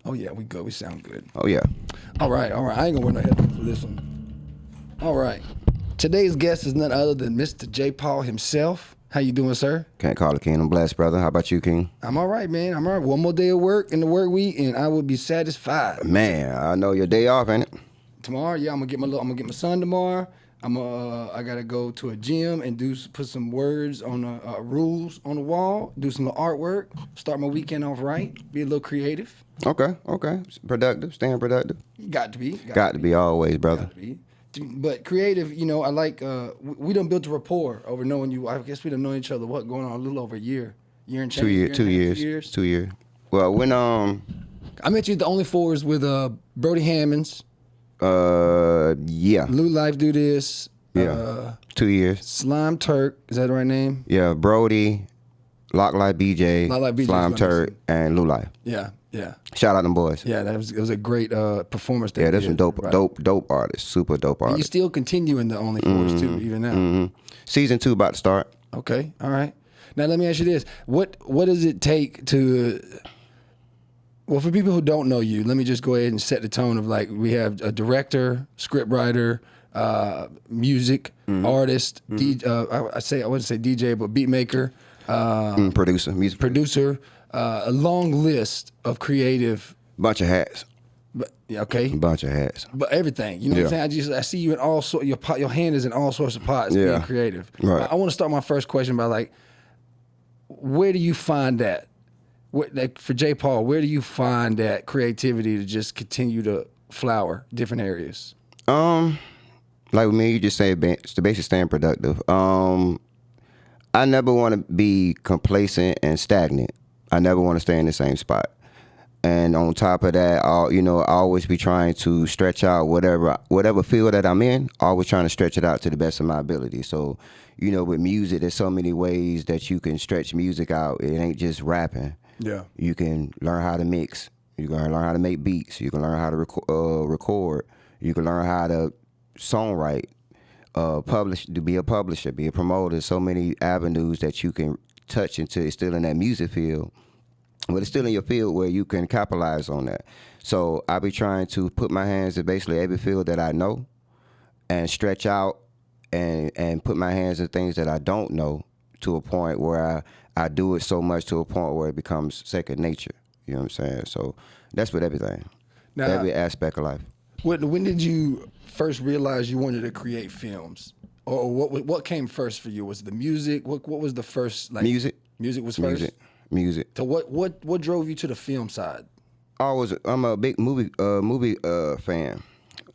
Oh yeah, we good. We sound good. Oh yeah. All right. I ain't gonna wear no headphones for this one. All right. Today's guest is none other than Mr. J. Paul himself. How you doing, sir? Can't call it King. I'm blessed, brother. How about you, King? I'm all right, man. I'm all right. One more day of work in the work week, and I will be satisfied. Man, I know your day off, ain't it? Tomorrow, yeah, I'm gonna get my son tomorrow. I gotta go to a gym and put some words on the rules on the wall. Do some artwork. Start my weekend off right. Be a little creative. Okay. Productive, staying productive. Got to be. Got to be always, brother. Got to be. But creative, I like. We done built a rapport over knowing you. I guess we done known each other. What going on a little over a year and change. 2 years. 2 years. Well, when I met you at the Only Fours with Brody Hammonds. Yeah. Lou Life Do This. Yeah. 2 years. Slime Turk, is that the right name? Yeah, Brody, Lock Life BJ, Lock Life BJ Slime Turk, and Lou Life. Yeah. Shout out them boys. Yeah, it was a great performance. Yeah, there's some dope artists, super dope And you artists. still continue in the Only Fours too, even now. Season 2 about to start. Okay, all right. Now let me ask you this: what does it take to? Well, for people who don't know you, let me just go ahead and set the tone of like we have a director, scriptwriter, music artist. I wouldn't say DJ, but beat maker, Producer, music producer. A long list of creative. Bunch of hats. But yeah, okay. Bunch of hats. But everything, you know what I'm saying? I see you in all sorts. Your hand is in all sorts of pots being creative. Right. I want to start my first question by like, where do you find that? Like for J. Paul, where do you find that creativity to just continue to flower different areas? Like with me, you just say it's the basic staying productive. I never want to be complacent and stagnant. I never want to stay in the same spot. And on top of that, I always be trying to stretch out whatever field that I'm in, always trying to stretch it out to the best of my ability. So, with music, there's so many ways that you can stretch music out. It ain't just rapping. Yeah. You can learn how to mix. You can learn how to make beats. You can learn how to record. You can learn how to songwrite, be a publisher, be a promoter. So many avenues that you can touch until it's still in that music field. But it's still in your field where you can capitalize on that. So I be trying to put my hands in basically every field that I know and stretch out and put my hands in things that I don't know to a point where I do it so much to a point where it becomes second nature. You know what I'm saying? So that's with everything. Now, every aspect of life. When did you first realize you wanted to create films? Or what came first for you? Was it the music? What was the first music? Music was first? Music. So what drove you to the film side? I'm a big movie fan.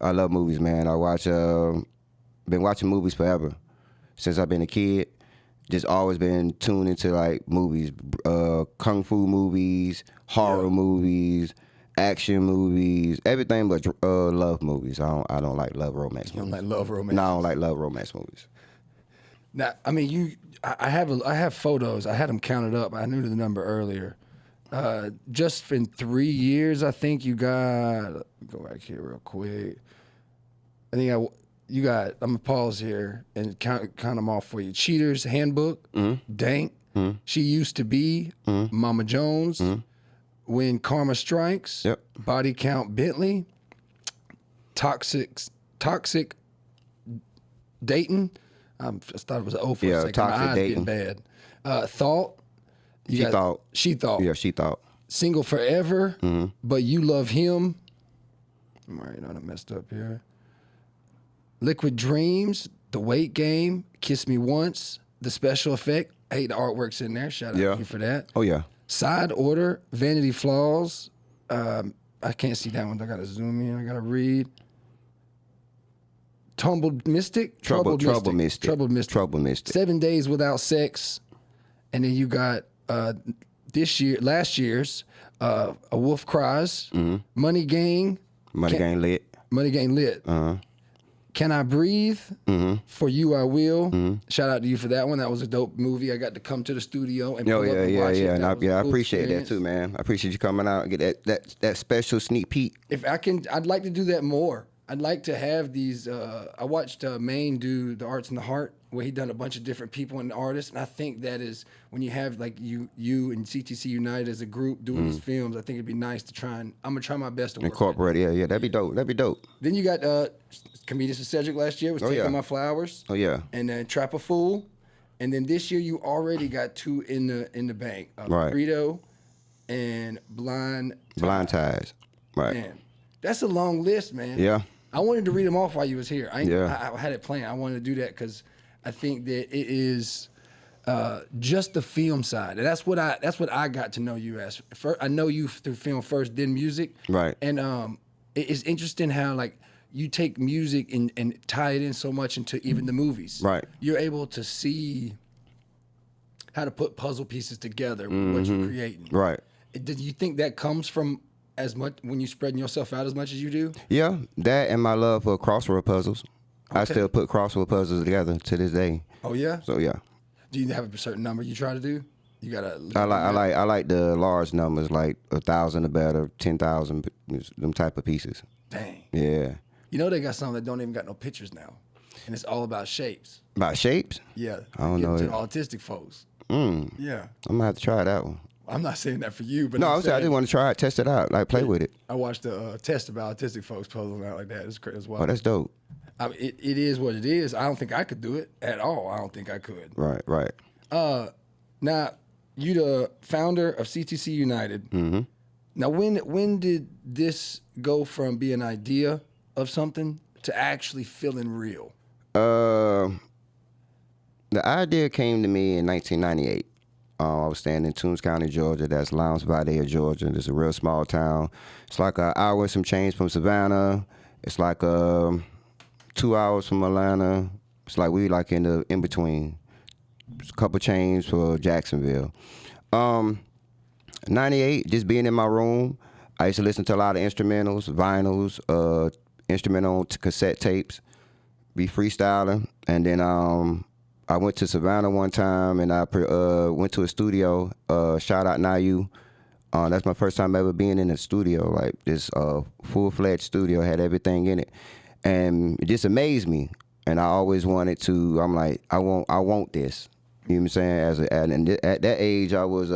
I love movies, man. I watch been watching movies forever. Since I've been a kid. Just always been tuned into like movies, kung fu movies, horror movies, action movies, everything but love movies. I don't like love romance movies. You don't like love romance? No, I don't like love romance movies. Now, I mean, I have photos. I had them counted up. I knew the number earlier. Just in 3 years, I think you got. Let me go back here real quick. I think you got. I'm gonna pause here and count them off for you. Cheaters Handbook, Dank, She Used to Be, Mama Jones, When Karma Strikes, Body Count Bentley, Toxic Dayton. I just thought it was an O for a second. Toxic My eyes Dayton. getting bad. Thought. She thought. Yeah, she thought. Single Forever, But You Love Him. All right, I messed up here. Liquid Dreams, The Weight Game, Kiss Me Once, The Special Effect. Hey, the artwork's in there. Shout out to you for that. Oh, yeah. Side Order, Vanity Flaws. I can't see that one. I got to zoom in. I got to read. Troubled Mystic. Troubled Mystic. 7 Days Without Sex. And then you got last year's A Wolf Cries, Money Gang. Gang Lit. Money Gang Lit. Can I Breathe? For You I Will. Shout out to you for that one. That was a dope movie. I got to come to the studio and pull up and watch it. And I cool appreciate experience. that too, man. I appreciate you coming out and get that special sneak peek. If I can, I'd like to do that more. I'd like to have these. I watched Maine do the Arts and the Heart, where he done a bunch of different people and artists, and I think that is when you have like you and CTC United as a group doing these films. I think it'd be nice to try and I'm gonna try my best to work. Incorporate, yeah, that'd be dope. That'd be dope. Then you got Comedians for Cedric last year was Taking yeah. My Flowers. Oh yeah, And then Trap a Fool. And then this year you already got 2 in the bank. Right. Burrito and Blind Ties. Right. Man, that's a long list, man. Yeah. I wanted to read them off while you was here. I had it planned. I wanted to do that because I think that it is just the film side, and that's what I got to know you as. First, I know you through film first, then music. Right. And it's interesting how like you take music and tie it in so much into even the movies. Right. You're able to see how to put puzzle pieces together with what you're creating. Right. Did you think that comes from as much when you spreading yourself out as much as you do? Yeah, that and my love for crossword puzzles. I Okay. still put crossword puzzles together to this day. Oh yeah. So yeah, Do you have a certain number you try to do? You gotta. I like the large numbers, like 1,000 or better, 10,000, them type of pieces. Dang. Yeah. You know they got some that don't even got no pictures now, and it's all about shapes. About shapes? Yeah. I don't know To it. autistic folks. Mm. Yeah. I'm gonna have to try that one. I'm not saying that for you, but No, I'm I saying, just want to try it, test it out, like play with it. I watched a test about autistic folks puzzling out like that. It's crazy as well. Oh, that's dope. I mean, it is what it is. I don't think I could do it at all. I don't think I could. Right, right. Now, you the founder of CTC United. Mm-hmm. Now, when did this go from being an idea of something to actually feeling real? The idea came to me in 1998. I was staying in Toombs County, Georgia. That's Lowndes Valley, Georgia. It's a real small town. It's like an hour and some change from Savannah. It's like 2 hours from Atlanta. It's like we like in between. It's a couple change for Jacksonville. 98, just being in my room. I used to listen to a lot of instrumentals, vinyls, instrumental cassette tapes, be freestyling, and then I went to Savannah one time and I went to a studio. Shout out Nayu. That's my first time ever being in a studio, like this full-fledged studio, had everything in it, and it just amazed me. And I always wanted to. I'm like, I want this. You know what I'm saying? At that age, I was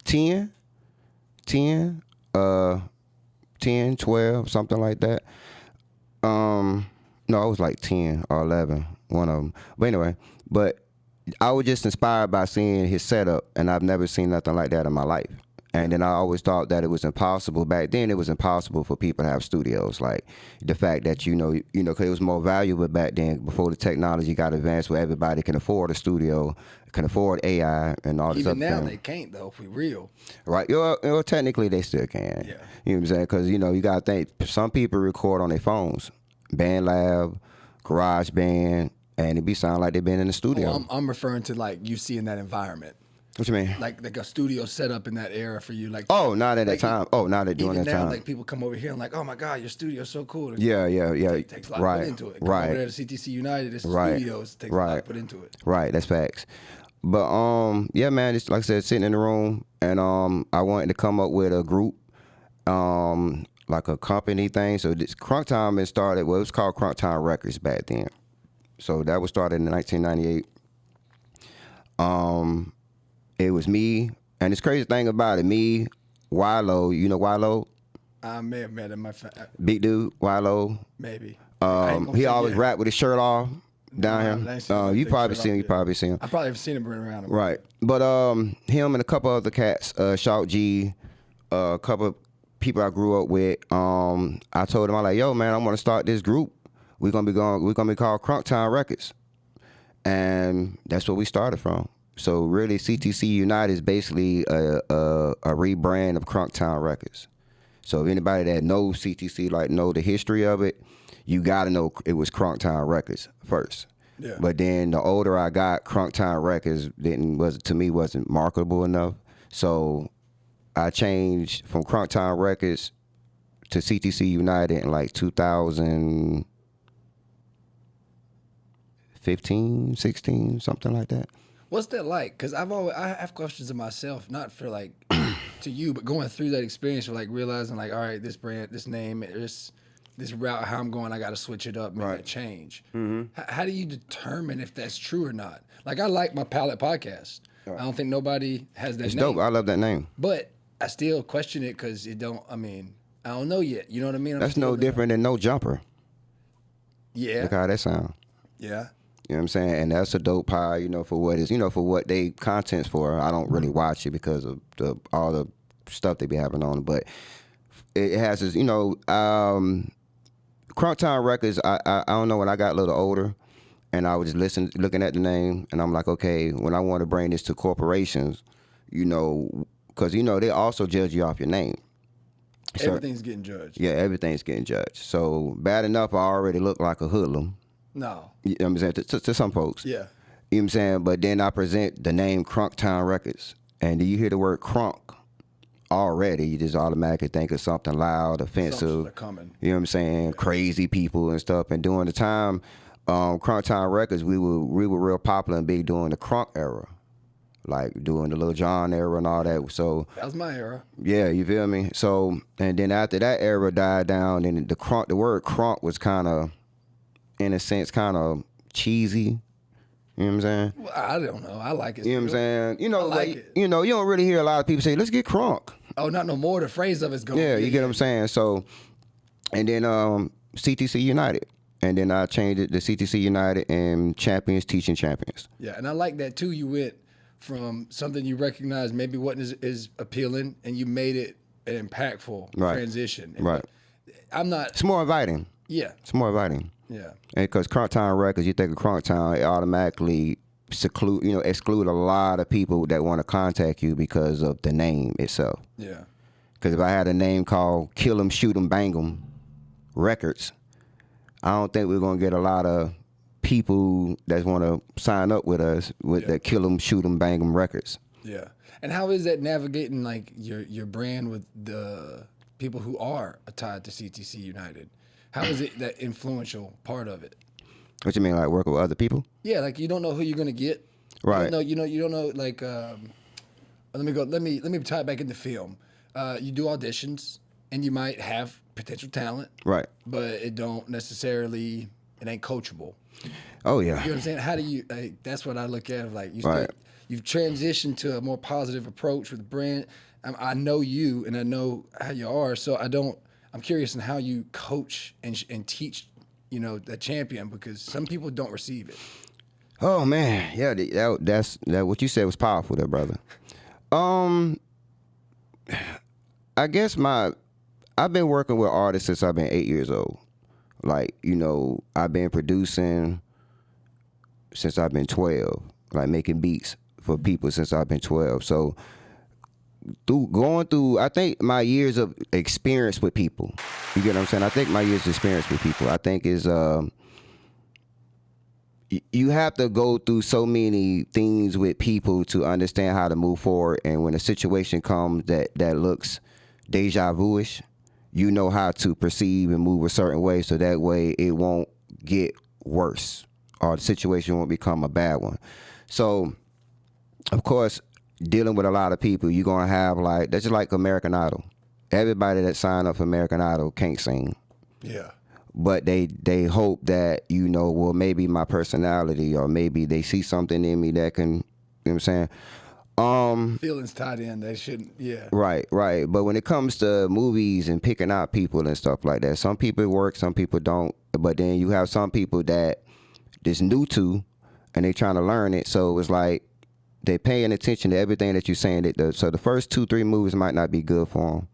10, 12, something like that. No, I was like 10 or 11, one of them. But anyway, I was just inspired by seeing his setup, and I've never seen nothing like that in my life. And then I always thought that it was impossible. Back then, it was impossible for people to have studios. Like the fact that, because it was more valuable back then before the technology got advanced where everybody can afford a studio, can afford AI and all this Even other now thing. they can't though. If we real, Right. Technically, they still can. Yeah. You know what I'm saying? Because, you got to think, some people record on their phones. BandLab, GarageBand, and it be sound like they've been in the studio. I'm referring to like you see in that environment, What you mean? like a studio set up in that era for you. Like Oh, not at that like, time. Oh, not at during even that now, time. like people come over here and like, oh my God, your studio's so cool. Yeah. It takes a lot to Right. put into it. Come Right. over there to CTC United, it's Right. studios. It takes a lot to Right. put into it. Right, that's facts. But yeah, man, it's like I said, sitting in the room, and I wanted to come up with a group, like a company thing. So this Crunk Time it was called Crunk Time Records back then. So that was started in 1998. It was me, and this crazy thing about it, me, Wilo, you know Wilo, I may have met him. big dude, Wilo. Maybe. I ain't gonna He say always yeah. rap with his shirt off down I here. ain't seen him You take probably shirt seen off him. You yet. probably seen him. I probably have seen him running around. Right. But him and a couple other cats, Shout G, a couple of people I grew up with, I told them, I'm like, yo, man, I want to start this group. We're gonna be called Crunk Time Records. And that's where we started from. So really CTC United is basically a rebrand of Crunk Time Records. So if anybody that knows CTC, like know the history of it, you gotta know it was Crunk Time Records first. Yeah. But then the older I got, Crunk Time Records wasn't marketable enough. So I changed from Crunk Time Records to CTC United in like 2015, 16, something like that. What's that like? Because I have questions of myself, not for like to you, but going through that experience of like realizing like, all right, this brand, this name, this this route, how I'm going, I got to switch it up, make Right. that change. How do you determine if that's true or not? Like, I like my Palette podcast. I don't think nobody has that It's name. dope. I love that name. But I still question it because it don't. I mean, I don't know yet. You know what I mean? That's no different than No Jumper. Yeah, Look how that sound. yeah, You know what I'm saying? And that's a dope pie, for what is, for what they content's for. I don't really watch it because of all the stuff they be having on, but it has this, Crunktown Records. I don't know, when I got a little older, and I was just looking at the name, and I'm like, okay, when I want to bring this to corporations, because they also judge you off your name. So, everything's getting judged. yeah, everything's getting judged. So bad enough, I already look like a hoodlum. No. You know what I'm saying? To some folks. Yeah. You know what I'm saying? But then I present the name Crunktown Records. And do you hear the word crunk already, you just automatically think of something loud, offensive. Assumptions are coming. You know what I'm saying? Crazy people and stuff. And during the time, Crunktown Records, we were real popular and big during the crunk era. Like doing the Lil Jon era and all that. So That was my era. yeah, you feel me? So, and then after that era died down, then the word crunk was kind of, in a sense, kind of cheesy. You know what I'm saying? Well, I don't know. I like it. You know what I'm still. saying? I like it. You don't really hear a lot of people say, let's get crunk. Oh, not no more. The phrase of it's going. Yeah, you get what I'm saying? So, and then CTC United. And then I changed it to CTC United and Champions Teaching Champions. Yeah, and I like that too. You went from something you recognized maybe wasn't as appealing, and you made it an impactful transition. And Right. I'm not. It's more inviting. Yeah. It's more inviting. Yeah. And because Crunktown Records, you think of Crunktown, it automatically exclude a lot of people that want to contact you because of the name itself. Yeah. Because if I had a name called Kill 'em, Shoot 'em, Bang 'em Records, I don't think we're going to get a lot of people that want to sign up with us with the Kill 'em, Shoot 'em, Bang 'em Records. Yeah. And how is that navigating like your brand with the people who are tied to CTC United? How is it that influential part of it? What you mean, like working with other people? Yeah, like you don't know who you're gonna get. Right. You don't know like let me tie it back into film. You do auditions and you might have potential talent, Right. but it ain't coachable. Oh, You know yeah. what I'm saying? How do you that's what I look at like Right. you've transitioned to a more positive approach with the brand. I know you and I know how you are, so I'm curious in how you coach and teach, the champion, because some people don't receive it. Oh, man. Yeah, that's what you said was powerful there, brother. I guess I've been working with artists since I've been 8 years old. Like, I've been producing since I've been 12, like making beats for people since I've been 12. So going through, I think my years of experience with people, you get what I'm saying? I think my years of experience with people, I think is, you have to go through so many things with people to understand how to move forward. And when a situation comes that looks deja vu-ish, you know how to perceive and move a certain way, so that way it won't get worse or the situation won't become a bad one. So, of course, dealing with a lot of people, you're going to have that's just like American Idol. Everybody that signed up for American Idol can't sing. Yeah. But they hope that, well, maybe my personality, or maybe they see something in me that can, you know what I'm saying? Feelings tied in, they shouldn't, yeah. Right. But when it comes to movies and picking out people and stuff like that, some people work, some people don't. But then you have some people that is new to, and they trying to learn it. So it's like they paying attention to everything that you're saying. So the first 2-3 movies might not be good for them,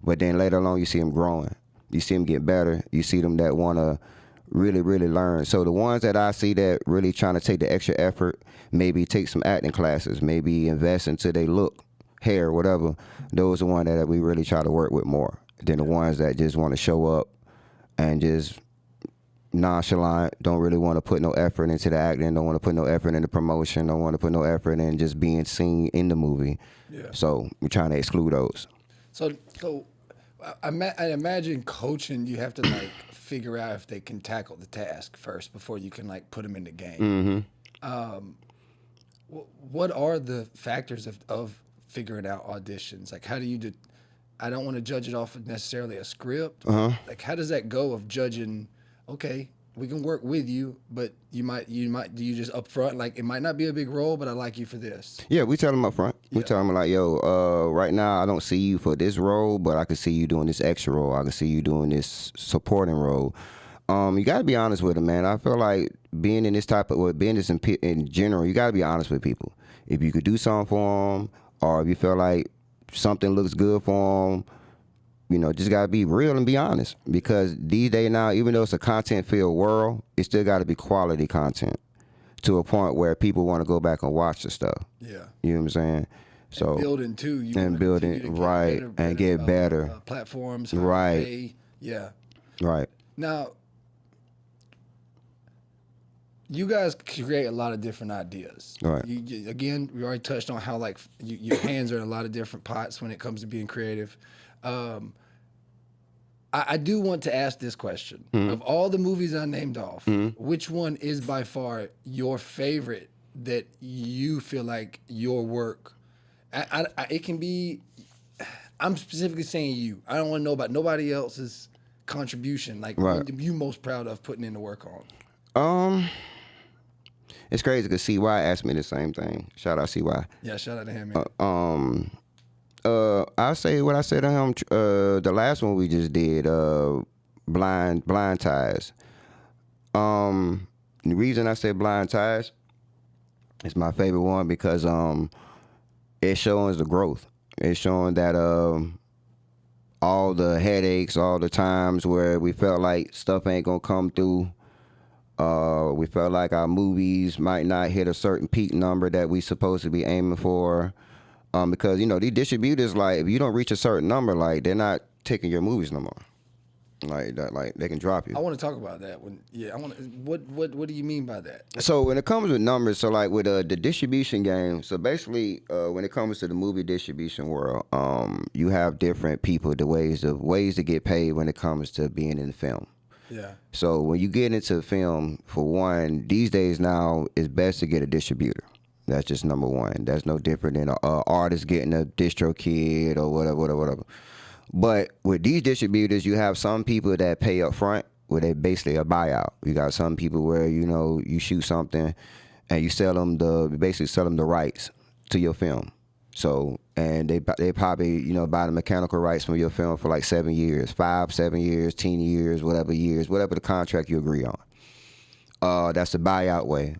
but then later on you see them growing. You see them get better. You see them that want to really, really learn. So the ones that I see that really trying to take the extra effort, maybe take some acting classes, maybe invest into their look, hair, whatever, those are the ones that we really try to work with more than the ones that just want to show up and just nonchalant, don't really want to put no effort into the acting, don't want to put no effort into promotion, don't want to put no effort in just being seen in the movie. Yeah. So we're trying to exclude those. So I imagine coaching, you have to figure out if they can tackle the task first before you can put them in the game. Mm-hmm. What are the factors of figuring out auditions? Like, how do you I don't want to judge it off of necessarily a script. Uh-huh. Like, how does that go of judging? Okay, we can work with you, but you might do you just upfront like it might not be a big role, but I like you for this. Yeah, we tell them up front. We tell them like, yo, right now I don't see you for this role, but I can see you doing this extra role. I can see you doing this supporting role. You got to be honest with them, man. I feel like being in this type of, well, being this in general, you got to be honest with people. If you could do something for them, or if you feel like something looks good for them, you know, just got to be real and be honest. Because these days now, even though it's a content-filled world, it still got to be quality content to a point where people want to go back and watch the stuff. Yeah. You know what I'm saying? So And building too. You and wanna building, continue to get right, and get better. Platforms. High Right. pay. Yeah. Right. Now, you guys create a lot of different ideas. Right. Again, we already touched on how like your hands are in a lot of different pots when it comes to being creative. I do want to ask this question: of all the movies I named off, which one is by far your favorite that you feel like your work? It can be. I'm specifically saying you. I don't want to know about nobody else's contribution. Like, Right. what are you most proud of putting in the work on? It's crazy because CY asked me the same thing. Shout out CY. Yeah, shout out to him, man. I say what I said to him. The last one we just did, blind ties. The reason I say blind ties is my favorite one because it's showing the growth. It's showing that all the headaches, all the times where we felt like stuff ain't gonna come through. We felt like our movies might not hit a certain peak number that we supposed to be aiming for. Because, you know, these distributors, like, if you don't reach a certain number, like, they're not taking your movies no more. Like, that, like they can drop you. I want to talk about that. What do you mean by that? So when it comes with numbers, so like with the distribution game, so basically when it comes to the movie distribution world, you have different people, the ways to get paid when it comes to being in the film. Yeah. So when you get into film, for one, these days now, it's best to get a distributor. That's just number one. That's no different than an artist getting a DistroKid or whatever. But with these distributors, you have some people that pay up front, where they basically a buyout. You got some people where, you know, you shoot something and you basically sell them the rights to your film. So, and they probably, you know, buy the mechanical rights from your film for like 7 years, 5, 7 years, 10 years, whatever the contract you agree on. That's the buyout way.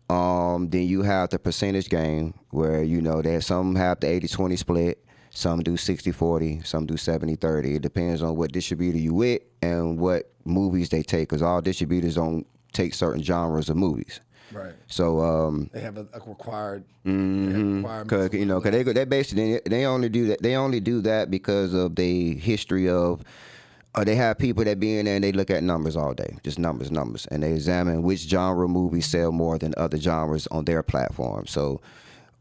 Then you have the percentage game where, you know, some have the 80-20 split, some do 60-40, some do 70-30. It depends on what distributor you with and what movies they take, because all distributors don't take certain genres of movies. Right. So they have a required. cause you know, cause they basically they only do that. They only do that because of the history of. They have people that be in there and they look at numbers all day, just numbers, and they examine which genre movies sell more than other genres on their platform. So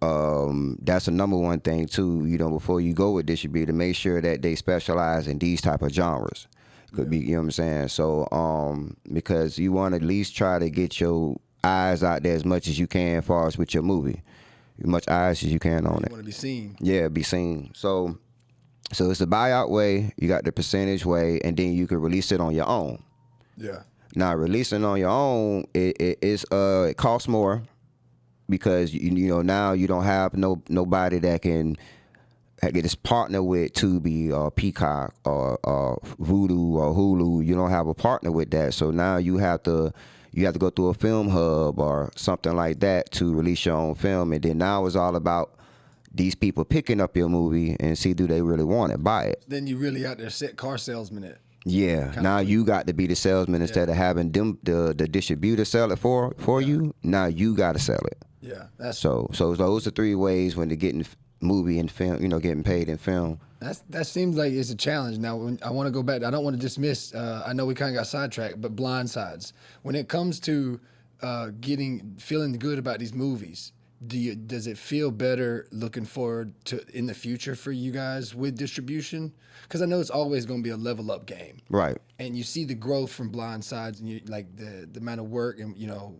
that's the number one thing too. You know, before you go with distributor, make sure that they specialize in these type of genres. Could be, you know what I'm saying? So because you want to at least try to get your eyes out there as much as you can, as far as with your movie, as much eyes as you can on it. You want to be seen. Yeah, be seen. So it's the buyout way, you got the percentage way, and then you can release it on your own. Yeah. Now, releasing on your own, it costs more because you know now you don't have nobody that can get this partner with Tubi or Peacock or Vudu or Hulu. You don't have a partner with that, so now you have to go through a film hub or something like that to release your own film, and then now it's all about these people picking up your movie and see do they really want it, buy it. Then you really out there car salesman it. Yeah. Now you got to be the salesman instead of having them the distributor sell it for you. Now you got to sell it. Yeah. That's So those are 3 ways when they're getting movie and film, you know, getting paid in film. that seems like it's a challenge. Now, when I want to go back, I don't want to dismiss. I know we kind of got sidetracked, but blind sides. When it comes to feeling good about these movies, does it feel better looking forward to in the future for you guys with distribution? Because I know it's always going to be a level up game, Right. and you see the growth from blind sides, and you like the amount of work, and you know,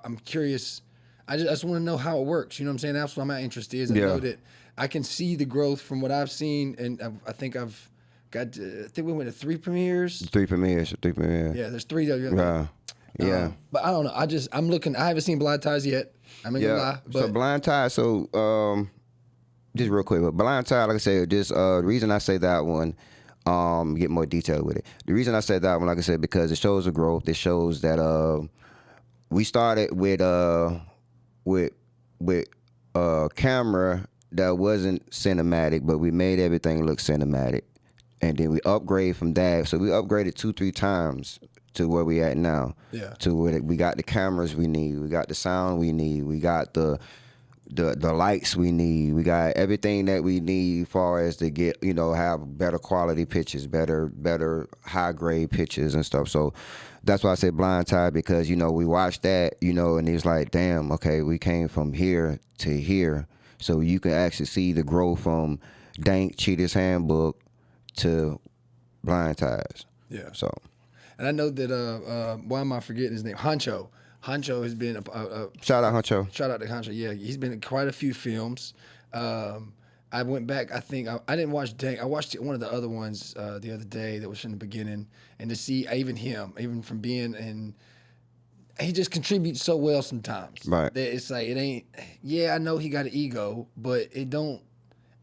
I'm curious. I just want to know how it works. You know what I'm saying? That's what my interest is. I Yeah. know that I can see the growth from what I've seen, and I think I've got. I think we went to 3 premieres. 3 premieres. 3 premieres. Yeah, there's 3 of you. Yeah. Yeah. But I don't know. I'm looking. I haven't seen Blind Ties yet. I'm gonna lie. But So Blind Tide. So just real quick, but Blind Tide, like I said, just the reason I say that one, get more detail with it. The reason I said that one, like I said, because it shows the growth. It shows that we started with camera that wasn't cinematic, but we made everything look cinematic, and then we upgrade from that. So we upgraded 2-3 times to where we at now. Yeah. To where we got the cameras we need, we got the sound we need, we got the lights we need, we got everything that we need as far as to get, have better quality pictures, better high grade pictures and stuff. So that's why I said Blind Tide, because we watched that, and it's like, damn, okay, we came from here to here. So you can actually see the growth from Dank Cheetah's Handbook to Blind Ties. yeah. So And I know that why am I forgetting his name? Honcho. Honcho has been a shout out Huncho. shout out to Honcho. Yeah, he's been in quite a few films. I went back. I think I didn't watch Dank. I watched one of the other ones the other day that was from the beginning, and to see even him, even from being in, he just contributes so well sometimes. Right. That it's like it ain't. Yeah, I know he got an ego, but it don't.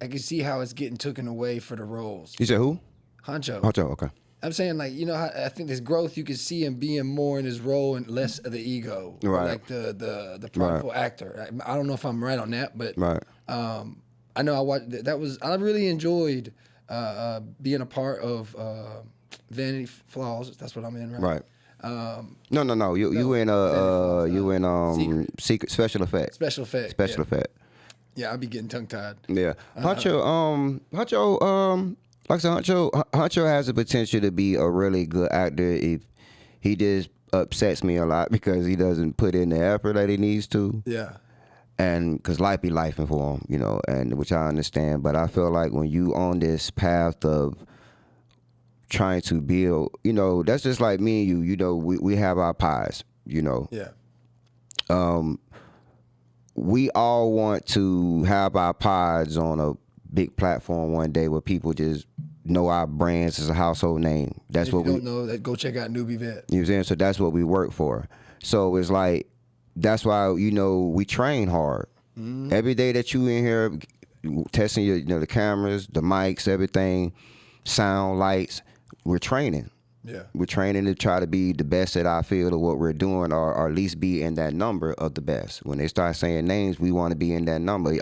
I can see how it's getting taken away for the roles. You said who? Honcho. Huncho. Okay. I'm saying, like, I think there's growth. You can see him being more in his role and less of the ego, Right. like the prideful actor. I don't know if I'm right on that, but Right. I know I watched that was I really enjoyed being a part of Vanity Flaws. That's what I'm in, right? Right. No. You in secret special effects. Special effects. Special effect. Yeah, I'll be getting tongue tied. Yeah. Huncho, like I said, Huncho has the potential to be a really good actor. If he just upsets me a lot because he doesn't put in the effort that he needs to. Yeah. And because life be lifing for him, and which I understand. But I feel like when you on this path of trying to build, that's just like me and you. We have our pies. Yeah. We all want to have our pods on a big platform one day where people just know our brands as a household name. That's If what you we. don't know that, go check out Newbie Vet. You know what I'm saying? So that's what we work for. So it's like, that's why, we train hard. Mm-hmm. Every day that you in here testing your, the cameras, the mics, everything, sound, lights, we're training. Yeah. We're training to try to be the best at our field of what we're doing, or at least be in that number of the best. When they start saying names, we want to be in that number.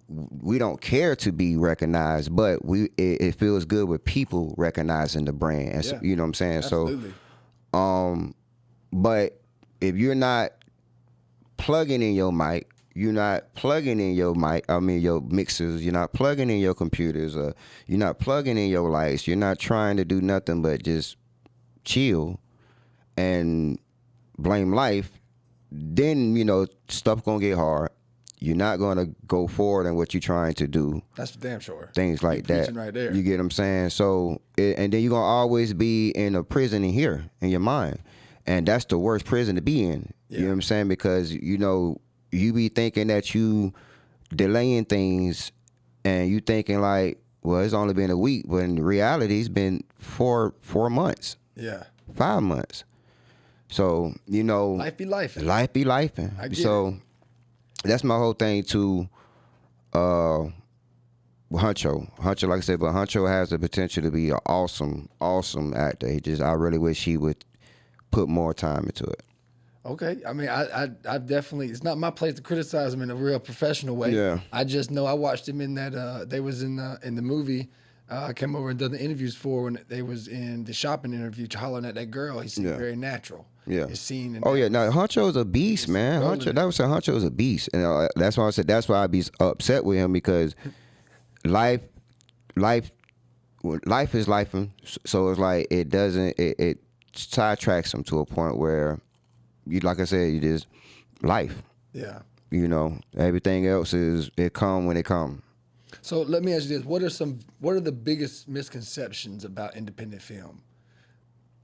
We don't care to be recognized, but it feels good with people recognizing the brand. And Yeah. you know what I'm saying? Absolutely. So, but if you're not plugging in your mic, you're not plugging in your your mixers, you're not plugging in your computers, or you're not plugging in your lights, you're not trying to do nothing but just chill and blame life, then, stuff gonna get hard. You're not gonna go forward in what you're trying to do. That's for damn sure. Things like that. preaching right there. You get what I'm saying? So, and then you're gonna always be in a prison in here, in your mind. And that's the worst prison to be in. You know what I'm saying? Because, you be thinking that you delaying things, and you thinking like, well, it's only been a week, but in reality, it's been 4 months, Yeah. 5 months. So, Life be life. life be lifing. I get So that's my whole thing to Huncho. Huncho, like I said, but Huncho has the potential to be an awesome, awesome actor. I really wish he would put more time into it. Okay. I mean, I definitely, it's not my place to criticize him in a real professional way. Yeah. I just know I watched him in that, they was in the movie, I came over and done the interviews for when they was in the shopping interview, hollering at that girl. He seemed very natural. Yeah. His scene. And Oh yeah, no, Huncho's a beast, man. Huncho's a beast, and that's why I said that's why I'd be upset with him, because life is life, so it's like it sidetracks him to a point where like I said, you just life. Yeah. Everything else it come when it come. So let me ask you this: what are the biggest misconceptions about independent film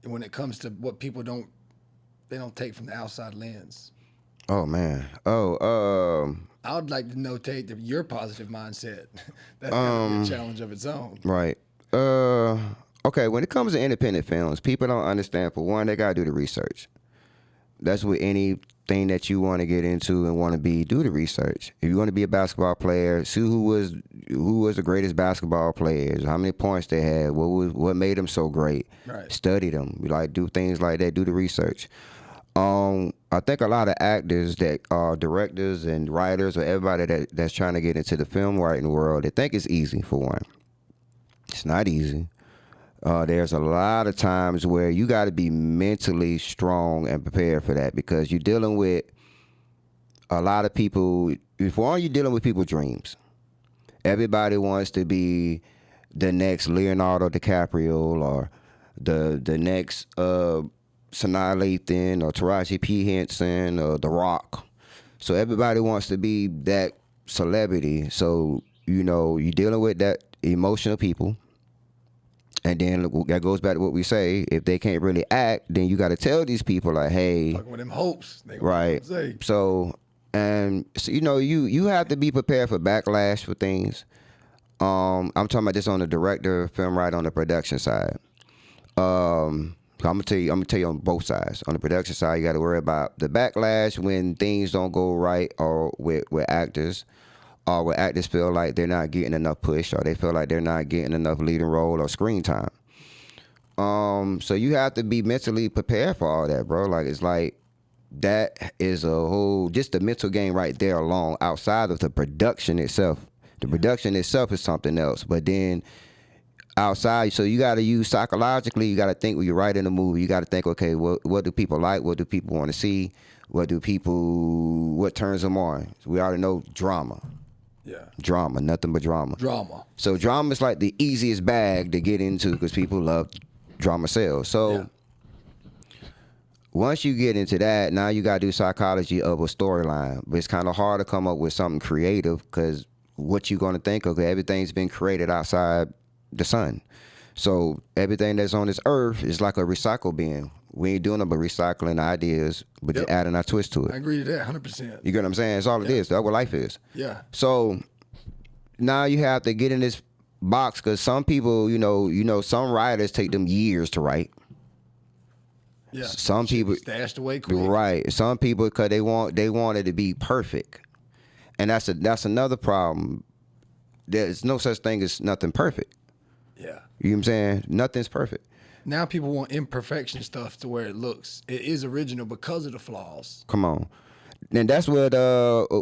when it comes to what people don't take from the outside lens? Oh man. I would like to notate that your positive mindset. That's gonna be a challenge of its own. Right. Okay, when it comes to independent films, people don't understand, for one, they gotta do the research. That's with anything that you want to get into and want to be, do the research. If you want to be a basketball player, see who was the greatest basketball players, how many points they had, what made them so great. Right. Study them. Like, do things like that, do the research. I think a lot of actors that are directors and writers or everybody that's trying to get into the film writing world, they think it's easy, for one. It's not easy. There's a lot of times where you got to be mentally strong and prepared for that, because you're dealing with a lot of people. For one, you're dealing with people's dreams. Everybody wants to be the next Leonardo DiCaprio or the next Sanaa Lathan or Taraji P. Henson or The Rock. So everybody wants to be that celebrity. So, you're dealing with that emotional people. And then that goes back to what we say. If they can't really act, then you got to tell these people, like, hey. Fucking with them hopes. They gonna Right. say. So you have to be prepared for backlash for things. I'm talking about this on the director, film writer, on the production side. I'm gonna tell you on both sides. On the production side, you got to worry about the backlash when things don't go right, or with actors, or where actors feel like they're not getting enough push, or they feel like they're not getting enough leading role or screen time. So you have to be mentally prepared for all that, bro. Like, it's like, that is a whole, just the mental game right there alone, outside of the production itself. The production itself is something else, but then outside, so you got to use psychologically, you got to think when you're writing a movie, you got to think, okay, what do people like? What do people want to see? What turns them on? So we already know drama. Yeah. Drama, nothing but drama. Drama. So drama is like the easiest bag to get into, because people love drama sales. So Yeah. once you get into that, now you got to do psychology of a storyline. But it's kind of hard to come up with something creative, because what you going to think of, everything's been created outside the sun. So everything that's on this earth is like a recycle bin. We ain't doing it but recycling ideas, but just adding our twist to I it. agree to that 100%. You get what I'm saying? It's all it is. That's what life is. Yeah. So now you have to get in this box, because some people, some writers take them years to write. Yeah. Some people Stashed away quick. right. Some people, because they want it to be perfect, and that's another problem. There's no such thing as nothing perfect. Yeah. You know what I'm saying? Nothing's perfect. Now people want imperfection stuff to where it is original because of the flaws. Come on. And that's what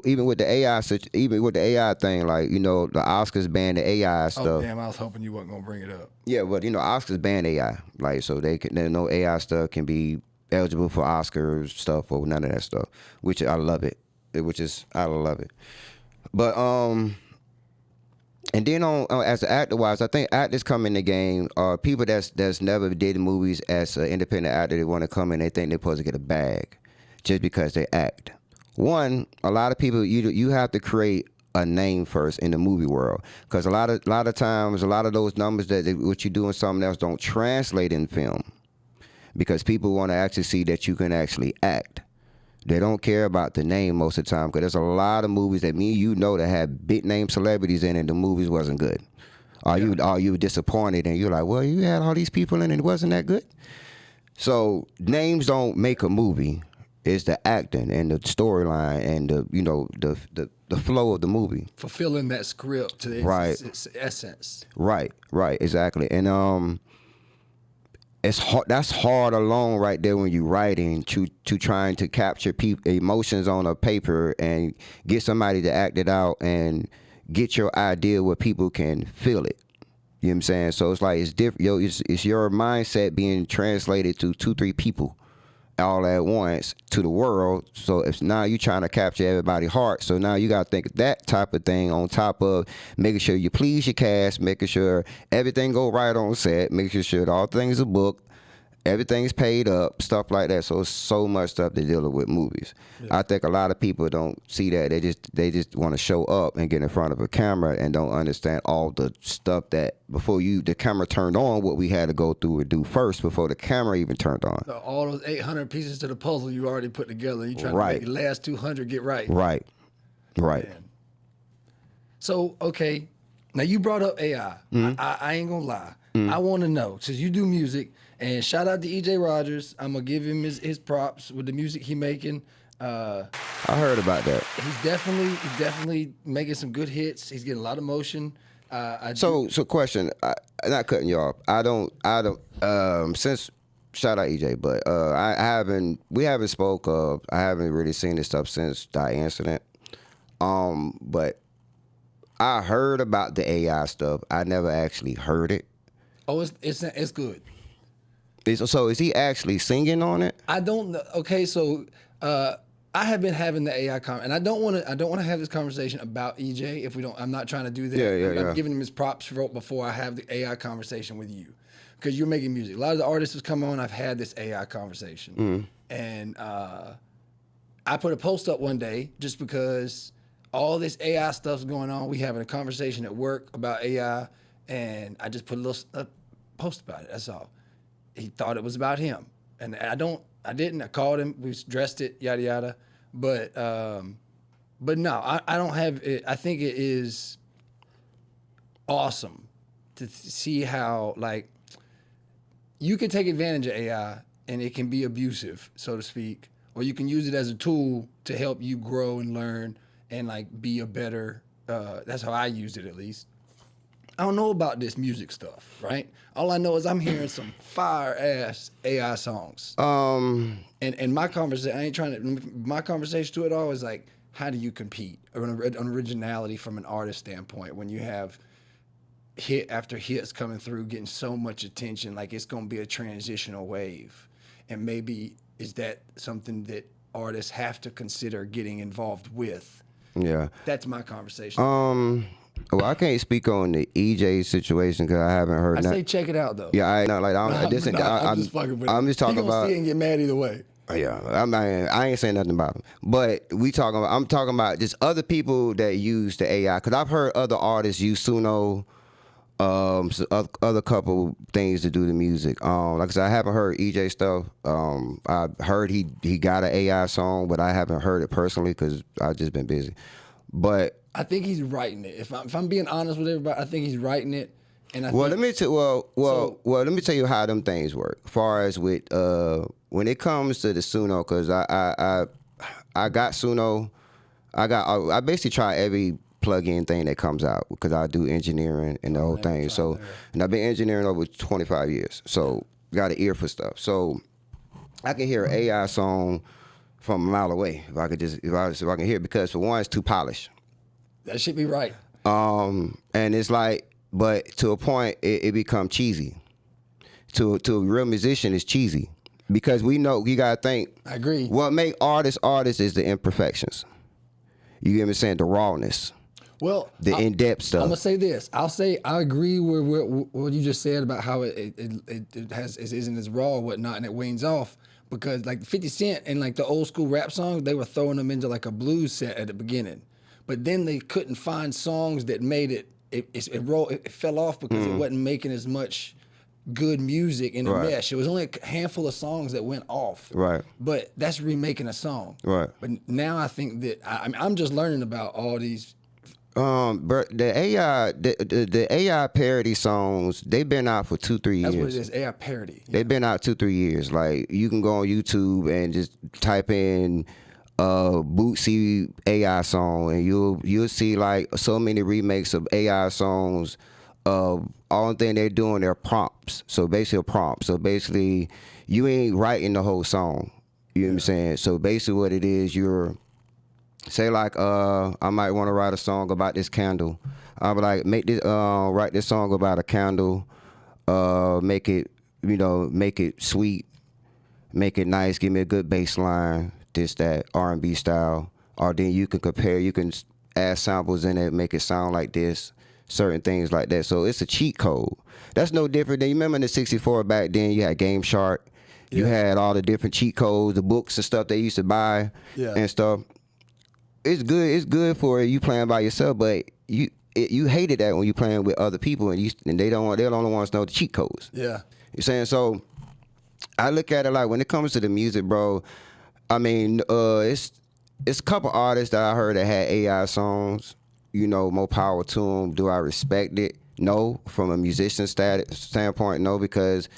even with the AI thing, like, the Oscars banned the AI stuff. Oh damn! I was hoping you wasn't gonna bring it up. Yeah, but Oscars ban AI, like, so no AI stuff can be eligible for Oscars stuff or none of that stuff, which I love it. I love it. But and then as an actor wise, I think actors come in the game, people that's never did movies as an independent actor, they want to come in, they think they're supposed to get a bag just because they act. One, a lot of people, you have to create a name first in the movie world, because a lot of times, a lot of those numbers what you do in something else don't translate in film, because people want to actually see that you can actually act. They don't care about the name most of the time, because there's a lot of movies that that had big name celebrities in it, and the movies wasn't good. Or you were disappointed, and you're like, well, you had all these people in it, and it wasn't that good. So names don't make a movie. It's the acting and the storyline and the flow of the movie. Fulfilling that script to its essence. Right, exactly. And it's hard. That's hard alone right there when you're writing to trying to capture emotions on a paper and get somebody to act it out and get your idea where people can feel it. You know what I'm saying? So it's like, it's different. It's your mindset being translated to 2-3 people all at once to the world. So if now you're trying to capture everybody's heart, so now you got to think of that type of thing on top of making sure you please your cast, making sure everything go right on set, making sure all things are booked, everything's paid up, stuff like that. So it's so much stuff to deal with movies. I think a lot of people don't see that. They just want to show up and get in front of a camera and don't understand all the stuff that before the camera turned on, what we had to go through and do first before the camera even turned on. So all those 800 pieces to the puzzle you already put together. You trying Right. to make the last 200 get right. Right. Man. So, okay. Now, you brought up AI. I ain't going to lie. I want to know, since you do music, and shout out to E.J. Rogers. I'm going to give him his props with the music he making. I heard about that. He's definitely making some good hits. He's getting a lot of motion. So question, not cutting you off. I don't, since, shout out EJ, but we haven't spoke of, I haven't really seen this stuff since that incident. But I heard about the AI stuff. I never actually heard it. Oh, it's good. So is he actually singing on it? I don't know. Okay, so I have been having the AI and I don't want to have this conversation about EJ if we don't. I'm not trying to do that. I'm giving him his props before I have the AI conversation with you, because you're making music. A lot of the artists who's come on, I've had this AI conversation, and I put a post up one day just because all this AI stuff's going on. We having a conversation at work about AI, and I just put a little post about it. That's all. He thought it was about him, and I didn't. I called him. We addressed it, yada yada. But no, I don't have it. I think it is awesome to see how, like, you can take advantage of AI and it can be abusive, so to speak, or you can use it as a tool to help you grow and learn and like be a better. That's how I used it, at least. I don't know about this music stuff, right? All I know is I'm hearing some fire ass AI songs. And my conversation, my conversation to it all is like, how do you compete on originality from an artist standpoint when you have hit after hits coming through, getting so much attention, like it's gonna be a transitional wave. And maybe is that something that artists have to consider getting involved with? Yeah. That's my conversation. Well, I can't speak on the EJ situation because I haven't heard. I say check it out though. Yeah, I'm just fucking with I'm just talking he gonna about. see it and get mad either way. Yeah, I ain't saying nothing about him. But I'm talking about just other people that use the AI. Because I've heard other artists use Suno, other couple things to do the music. Like I said, I haven't heard EJ stuff. I heard he got an AI song, but I haven't heard it personally because I've just been busy. But I think he's writing it. If I'm being honest with everybody, I think he's writing it. And let me tell you how them things work. As far as with when it comes to the Suno, because I got Suno, I basically try every plug-in thing that comes out because I do engineering and the whole thing. So, and I've been engineering over 25 years, so got an ear for stuff. So I can hear an AI song from a mile away if I can hear it, because for one, it's too polished. That should be right. And it's like, but to a point, it become cheesy. To a real musician, it's cheesy because we know you gotta think. I agree. What make artists is the imperfections. You get me saying? The rawness. Well, the in-depth stuff. I'm gonna say this. I agree with what you just said about how it isn't as raw or whatnot, and it wanes off. Because like 50 Cent and like the old school rap songs, they were throwing them into like a blues set at the beginning. But then they couldn't find songs that made it fell off because it wasn't making as much good music in the mesh. It was only a handful of songs that went off. Right. But that's remaking a song. Right. But now I think that I'm just learning about all these. But the AI parody songs, they've been out for 2-3 years. That's what it is, AI parody. They've been out 2-3 years. Like you can go on YouTube and just type in Bootsy AI song, and you'll see like so many remakes of AI songs. All thing they're doing, they're prompts. So basically a prompt. So basically you ain't writing the whole song. You know what I'm saying? So basically what it is, you're say like I might want to write a song about this candle. I'll be like, write this song about a candle, make it sweet, make it nice, give me a good bass line, this, that, R&B style. Or then you can add samples in it, make it sound like this, certain things like that. So it's a cheat code. That's no different than, you remember in the 64 back then, you had Game Shark, You had all the different cheat codes, the books and stuff they used to buy and stuff. It's good. It's good for you playing by yourself, but you hated that when you playing with other people and they don't want, they're the only ones know the cheat codes. Yeah. You're saying? So I look at it like when it comes to the music, bro, I mean, it's a couple artists that I heard that had AI songs, you know, more power to them. Do I respect it? No. From a musician standpoint, no, because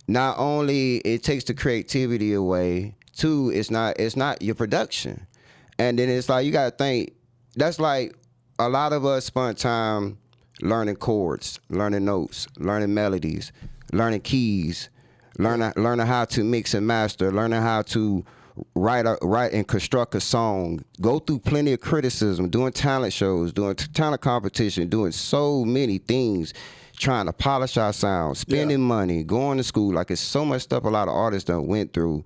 not only it takes the creativity away, two, it's not your production. And then it's like you gotta think, that's like a lot of us spent time learning chords, learning notes, learning melodies, learning keys, learning how to mix and master, learning how to write and construct a song, go through plenty of criticism, doing talent shows, doing talent competition, doing so many things, trying to polish our sound, spending money, going to school. Like, it's so much stuff a lot of artists done went through.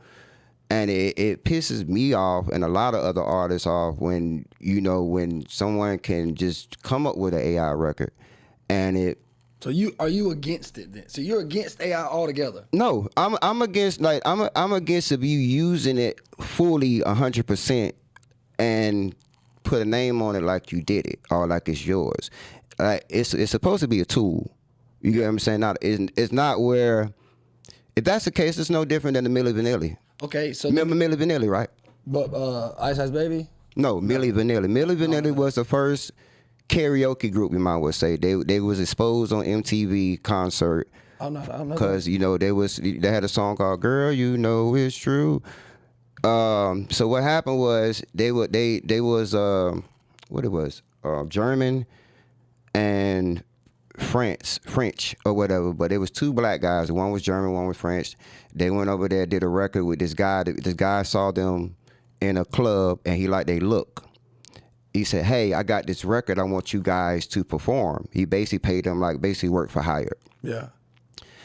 And it pisses me off and a lot of other artists off when, you know, when someone can just come up with an AI record and it. So are you against it then? So you're against AI altogether? No, I'm against, like, I'm against if you using it fully 100% and put a name on it like you did it or like it's yours. Like, it's supposed to be a tool. You get what I'm saying? It's not where, if that's the case, it's no different than the Milli Vanilli. Okay, so remember Milli Vanilli, right? But Ice Ice Baby? No, Milli Vanilli. Milli Vanilli was the first karaoke group, you might well say. They was exposed on MTV concert. I don't know. Because, you know, they had a song called "Girl, You Know It's True." So what happened was they was German and French or whatever, but it was two black guys. One was German, one was French. They went over there, did a record with this guy. This guy saw them in a club and he liked their look. He said, "Hey, I got this record. I want you guys to perform." He basically paid them like basically work for hire. Yeah.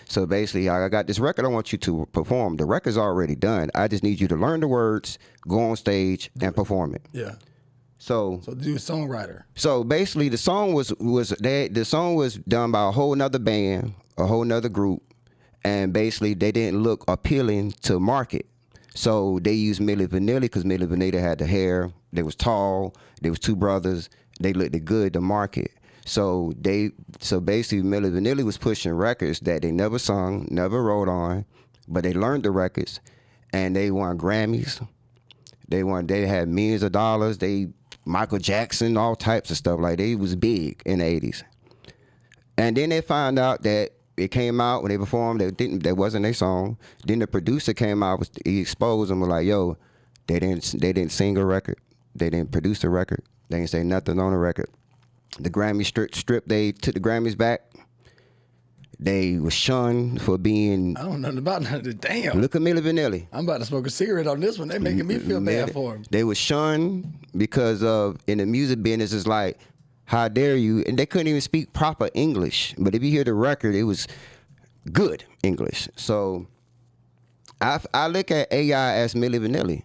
So basically, I got this record. I want you to perform. The record's already done. I just need you to learn the words, go on stage, and perform it. Yeah. So do a songwriter. So basically, the song was done by a whole nother band, a whole nother group, and basically they didn't look appealing to market. So they used Milli Vanilli because Milli Vanilli had the hair. They was tall. They was two brothers. They looked good to market. So basically Milli Vanilli was pushing records that they never sung, never wrote on, but they learned the records, and they won Grammys. They had millions of dollars. Michael Jackson, all types of stuff. Like, they was big in the 80s. And then they found out that it came out when they performed, that wasn't their song. Then the producer came out, he exposed them, was like, yo, they didn't sing a record. They didn't produce a record. They didn't say nothing on the record. The Grammy strip, they took the Grammys back. They was shunned for being. I don't know nothing about none of this. Damn. Look at Milli Vanilli. I'm about to smoke a cigarette on this one. They making me feel bad for him. They was shunned because of, in the music business, it's like, how dare you? And they couldn't even speak proper English. But if you hear the record, it was good English. So I look at AI as Milli Vanilli.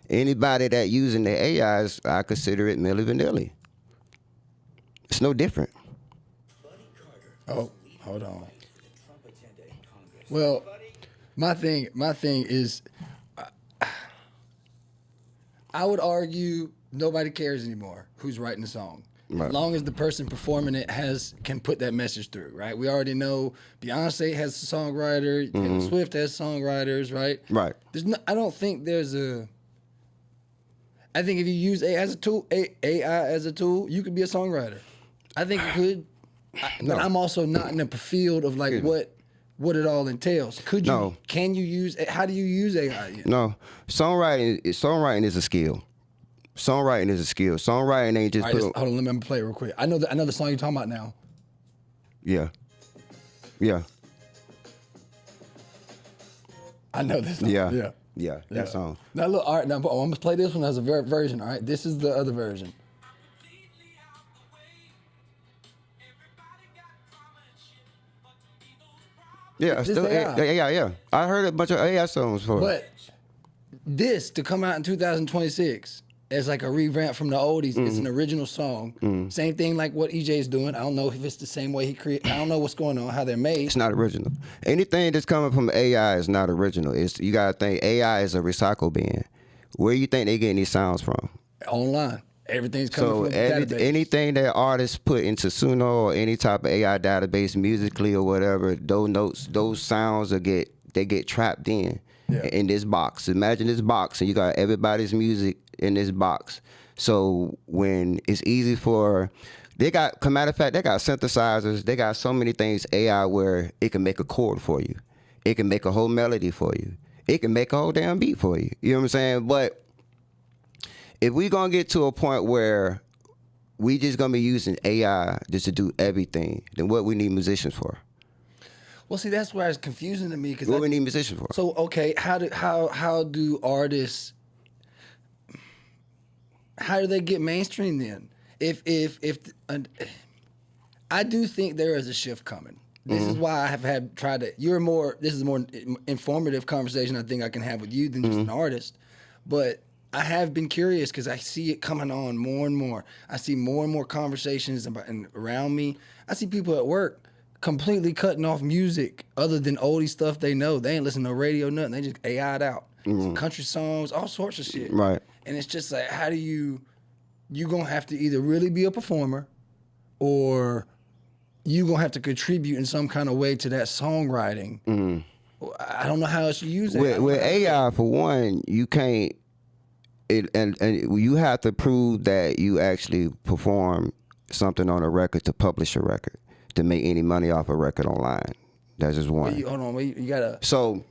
Anybody that using the AIs, I consider it Milli Vanilli. It's no different. Oh, hold on. Well, my thing is, I would argue nobody cares anymore who's writing the song. Right. As long as the person performing it can put that message through, right? We already know Beyonce has a songwriter, Taylor Swift has songwriters, right? Right. I don't think there's a. I think if you use AI as a tool, you could be a songwriter. I think you could. But I'm also not in the field of like what it all entails. Can you use? How do you use AI? No, songwriting is a skill. Songwriting is a skill. Songwriting ain't just. All right, hold on, let me play it real quick. I know the song you're talking about now. Yeah. I know this song. Yeah, that song. Now look, all right, now I'm gonna play this one as a version. All right, this is the other version. Yeah, yeah. I heard a bunch of AI songs before. But this to come out in 2026, as like a revamp from the oldies. It's an original song. Same thing like what EJ is doing. I don't know if it's the same way he create. I don't know what's going on, how they're made. It's not original. Anything that's coming from AI is not original. It's, you gotta think AI is a recycle bin. Where you think they getting these sounds from? Online. Everything's coming So from the database. anything that artists put into Suno or any type of AI database, musically or whatever, those notes, those sounds get trapped in this box. Imagine this box, and you got everybody's music in this box. So when it's easy for, matter of fact, they got synthesizers, they got so many things AI where it can make a chord for you, it can make a whole melody for you, it can make a whole damn beat for you. You know what I'm saying? But if we gonna get to a point where we just gonna be using AI just to do everything, then what we need musicians for? Well, see, that's why it's confusing to me because What we need musicians for? So okay, how do artists, how do they get mainstream then? I do think there is a shift coming. This is why I have tried to. This is a more informative conversation I think I can have with you than just an artist, but I have been curious because I see it coming on more and more. I see more and more conversations and around me. I see people at work completely cutting off music other than oldie stuff they know. They ain't listening to radio, nothing. They just AI'd out. Some country songs, all sorts of shit. Right. And it's just like, how do you gonna have to either really be a performer or you gonna have to contribute in some kind of way to that songwriting. I don't know how else you use it. With AI, for one, you can't. And you have to prove that you actually perform something on a record to publish a record, to make any money off a record online. That's just one. Hold on, you gotta. So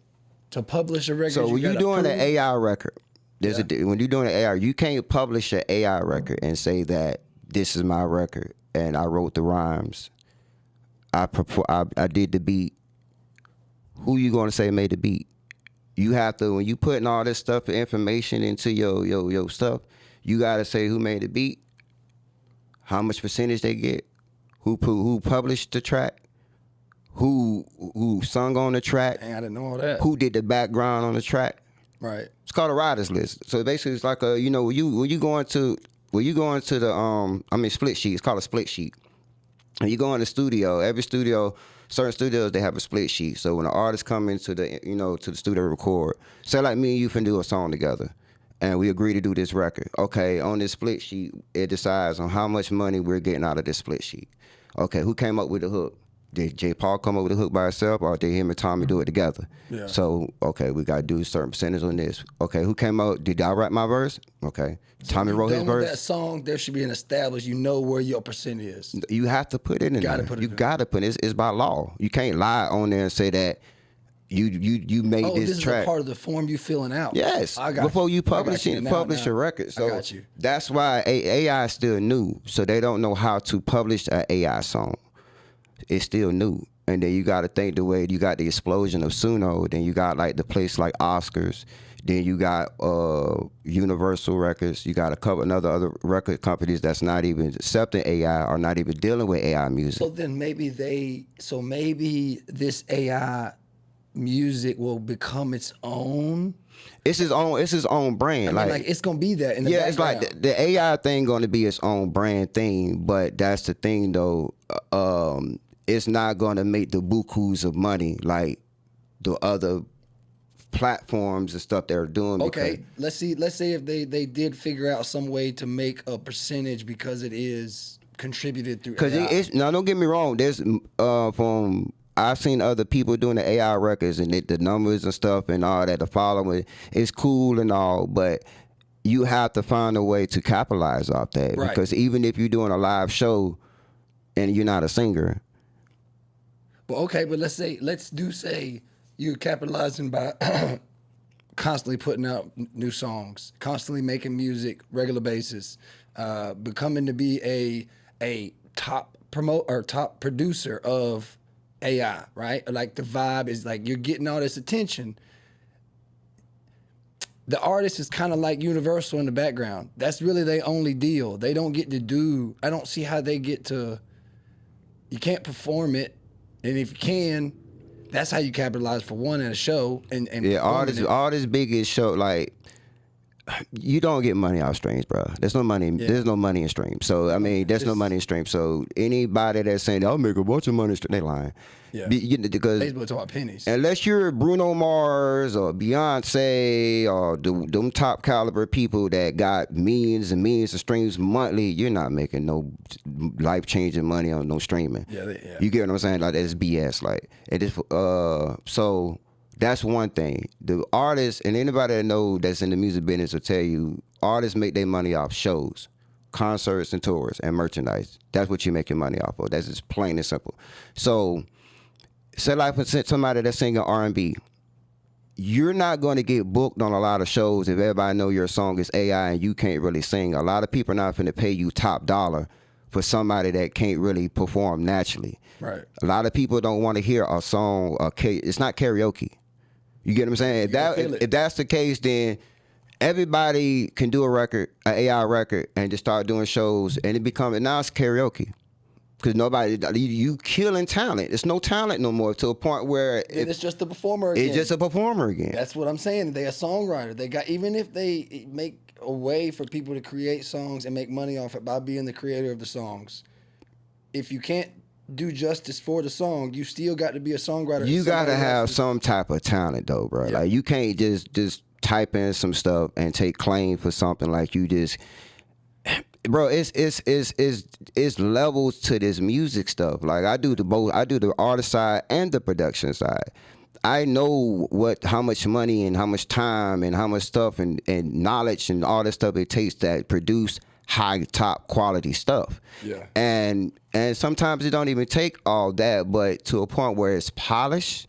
to publish a record. So when you're doing an AI record, when you're doing an AI, you can't publish an AI record and say that this is my record and I wrote the rhymes. I did the beat. Who you gonna say made the beat? You have to, when you putting all this stuff, information into your stuff, you gotta say who made the beat, how much percentage they get, who published the track, who sung on the track. Dang, I didn't know all that. Who did the background on the track. Right. It's called a writer's list. So basically it's like a, when you go into the split sheet, it's called a split sheet. And you go in the studio, certain studios, they have a split sheet. So when an artist come into the, to the studio to record, say like me and you can do a song together, and we agree to do this record. Okay, on this split sheet, it decides on how much money we're getting out of this split sheet. Okay, who came up with the hook? Did J. Paul come up with the hook by himself, or did him and Tommy do it together? Yeah. So, okay, we got to do a certain percentage on this. Okay, who came out? Did I write my verse? Okay, so Tommy wrote his verse. That song, there should be an established. You know where your percent is. You have to put it in there. You got to put it. It's by law. You can't lie on there and say that you made this track. This is a part of the form you filling out. Yes. I got Before you publish it. publish a record. So I got you. That's why AI is still new. So they don't know how to publish an AI song. It's still new. And then you got to think the way you got the explosion of Suno. Then you got like the place like Oscars. Then you got Universal Records. You got a couple other record companies that's not even accepting AI or not even dealing with AI music. So then maybe this AI music will become its own. It's his own brand. I mean, like it's gonna be that in the background. It's like the AI thing going to be its own brand thing. But that's the thing though. It's not going to make the bukus of money like the other platforms and stuff they're doing. Okay, let's say if they did figure out some way to make a percentage because it is contributed through AI. Because now don't get me wrong. There's I've seen other people doing the AI records and the numbers and stuff and all that. The following is cool and all, but you have to find a way to capitalize off that. Right. Because even if you're doing a live show and you're not a singer. Well, okay, but let's say you're capitalizing by constantly putting out new songs, constantly making music, regular basis, becoming to be a top producer of AI, right? Like the vibe is like you're getting all this attention. The artist is kind of like Universal in the background. That's really their only deal. They don't get to do. I don't see how they get to. You can't perform it. And if you can, that's how you capitalize for one at a show. And yeah, all this biggest show, like You don't get money off streams, bro. There's no money. Yeah. There's no money in streams. So I mean, there's no money in streams. So anybody that's saying I'll make a bunch of money in streams, they lying. Yeah. Because Facebook talk about pennies. unless you're Bruno Mars or Beyonce or them top caliber people that got millions and millions of streams monthly, you're not making no life changing money on no streaming. Yeah. You get what I'm saying? Like that's BS. Like it is. So that's one thing. The artists and anybody that know that's in the music business will tell you artists make their money off shows, concerts and tours and merchandise. That's what you make your money off of. That's just plain and simple. So say like for somebody that's singing R&B, you're not going to get booked on a lot of shows if everybody know your song is AI and you can't really sing. A lot of people are not going to pay you top dollar for somebody that can't really perform naturally. Right. A lot of people don't want to hear a song. It's not karaoke. You get what I'm saying? If that's the case, then everybody can do a record, an AI record, and just start doing shows, and now it's karaoke. Because you killing talent. It's no talent no more to a point where it's just a performer again. It's just a performer again. That's what I'm saying. They a songwriter. They got, even if they make a way for people to create songs and make money off it by being the creator of the songs, if you can't do justice for the song, you still got to be a songwriter. You got to have some type of talent though, bro. Yeah. Like you can't just type in some stuff and take claim for something like you just. Bro, it's levels to this music stuff. Like I do the artist side and the production side. I know how much money and how much time and how much stuff and knowledge and all that stuff it takes to produce high top quality stuff. Yeah. And sometimes it don't even take all that, but to a point where it's polished,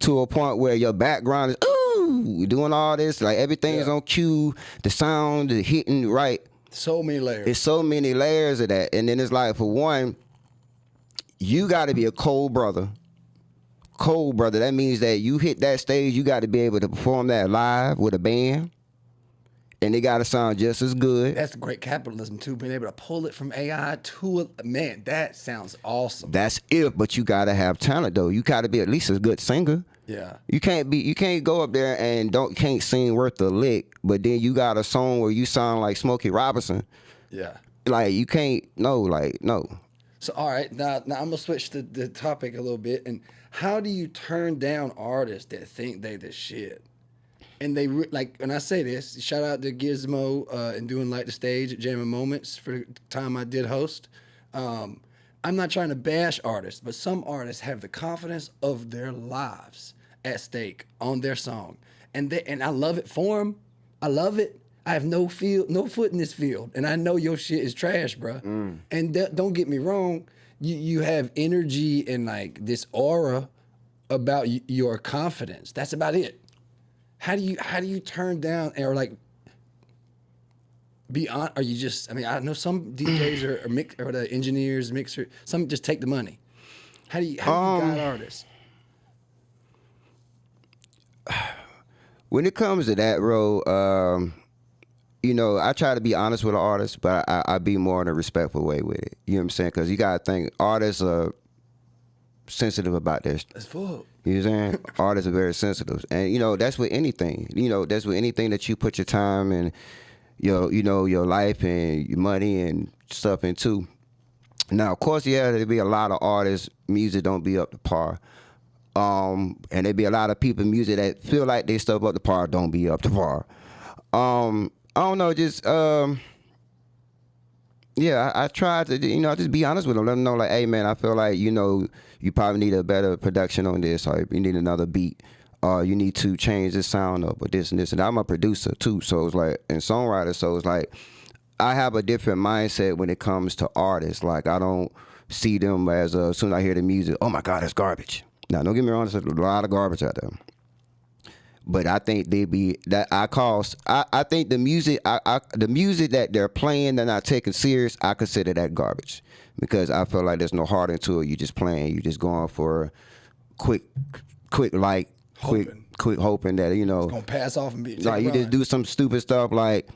to a point where your background is doing all this, like everything is on cue, the sound, the hitting right. So many layers. It's so many layers of that. And then it's like, for one, you got to be a cold brother. Cold brother. That means that you hit that stage, you got to be able to perform that live with a band. And they got to sound just as good. That's great capitalism, too. Being able to pull it from AI to man, that sounds awesome. That's it. But you got to have talent, though. You got to be at least a good singer. Yeah. You can't go up there and can't sing worth a lick, but then you got a song where you sound like Smokey Robinson. Yeah. Like you can't, no. So, all right, now I'm going to switch the topic a little bit. And how do you turn down artists that think they the shit? And they, like, when I say this, shout out to Gizmo and doing Like the Stage at Jamming Moments for the time I did host. I'm not trying to bash artists, but some artists have the confidence of their lives at stake on their song. And I love it for them. I love it. I have no foot in this field, and I know your shit is trash, bro. And don't get me wrong, you have energy and like this aura about your confidence. That's about it. How do you turn down or like be on? Are you just? I mean, I know some DJs or the engineers, mixer. Some just take the money. How do you guide artists? When it comes to that, bro, I try to be honest with an artist, but I be more in a respectful way with it. You know what I'm saying? Because you got to think artists are sensitive about this. That's full. You know what I'm saying? Artists are very sensitive. And, that's with anything. That's with anything that you put your time and, your life and your money and stuff into. Now, of course, there'll be a lot of artists, music don't be up to par. And there be a lot of people in music that feel like they stuff up to par, don't be up to par. I don't know, just I try to just be honest with them, let them know like, hey man, I feel like you probably need a better production on this, or you need another beat, or you need to change this sound up, or this and this. And I'm a producer too, so it's like, and songwriter, so it's like I have a different mindset when it comes to artists. Like I don't see them as soon as I hear the music, oh my God, that's garbage. Now, don't get me wrong, there's a lot of garbage out there. But I think I think the music that they're playing, they're not taking serious, I consider that garbage. Because I feel like there's no heart into it. You just playing, you just going for quick hoping that, It's gonna pass off and be like you just do some stupid stuff like,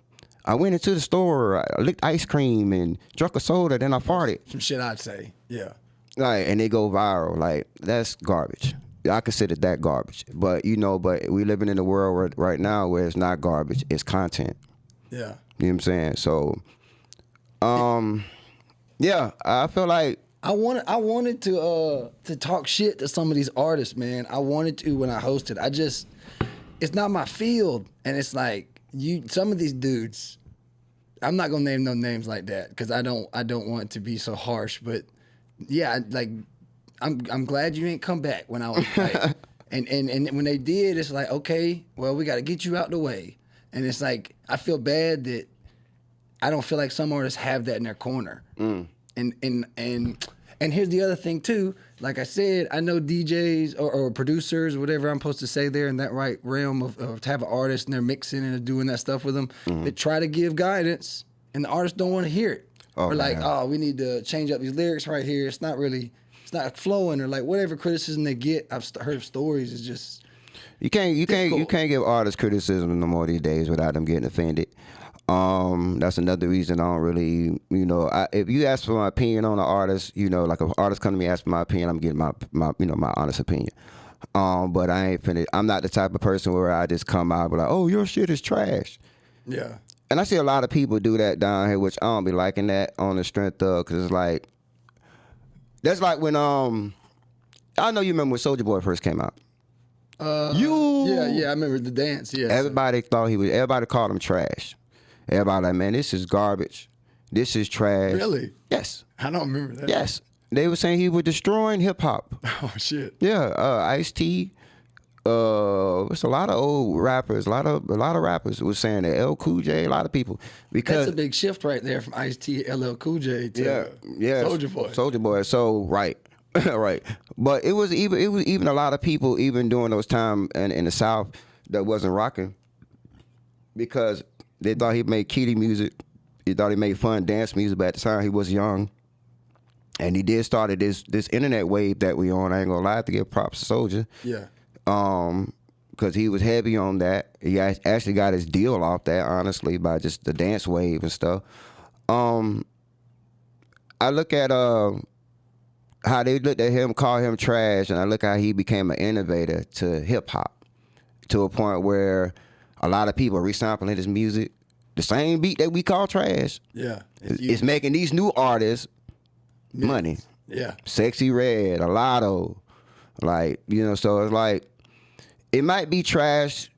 I went into the store, I licked ice cream and drank a soda, then I farted. Some shit I'd say, yeah. Like, and they go viral. Like, that's garbage. I consider that garbage. But but we living in a world right now where it's not garbage, it's content. Yeah. You know what I'm saying? So, yeah, I feel like I wanted to talk shit to some of these artists, man. I wanted to when I hosted. It's not my field, and it's like some of these dudes. I'm not gonna name no names like that because I don't want to be so harsh. But yeah, like I'm glad you ain't come back when I was like, and when they did, it's like, okay, well, we got to get you out the way. And it's like I feel bad that I don't feel like some artists have that in their corner. And here's the other thing too. Like I said, I know DJs or producers, whatever I'm supposed to say there in that right realm of to have an artist and they're mixing and they're doing that stuff with them. They try to give guidance and the artists don't want to hear it. Or like, oh, we need to change up these lyrics right here. It's not flowing, or like whatever criticism they get. I've heard stories. It's just you can't give artists criticism no more these days without them getting offended. That's another reason I don't really, if you ask for my opinion on an artist, like if an artist come to me and ask for my opinion, I'm getting my my honest opinion. But I ain't finna. I'm not the type of person where I just come out and be like, oh, your shit is trash. Yeah. And I see a lot of people do that down here, which I don't be liking that on the strength of, because it's like, that's like when, I know you remember when Soulja Boy first came out. Yeah, I remember the dance, yeah. Everybody called him trash. Everybody like, man, this is garbage. This is trash. Really? Yes. I don't remember that. Yes. They were saying he was destroying hip hop. Oh, shit. Yeah, Ice-T. It's a lot of old rappers, a lot of rappers was saying that. L Cool J, a lot of people. Because that's a big shift right there from Ice-T, LL Cool J to Soulja Boy. Soulja Boy. So right. Right. But it was even a lot of people even during those times in the South that wasn't rocking because they thought he made kiddie music. He thought he made fun dance music, but at the time he was young. And he did started this internet wave that we on. I ain't gonna lie, I have to give props to Soulja. Yeah. Because he was heavy on that. He actually got his deal off that, honestly, by just the dance wave and stuff. I look at how they looked at him, call him trash, and I look how he became an innovator to hip hop, to a point where a lot of people are resampling his music. The same beat that we call trash. Yeah. It's making these new artists money. Yeah. Sexy Red, Alotto, so it's like, it might be trash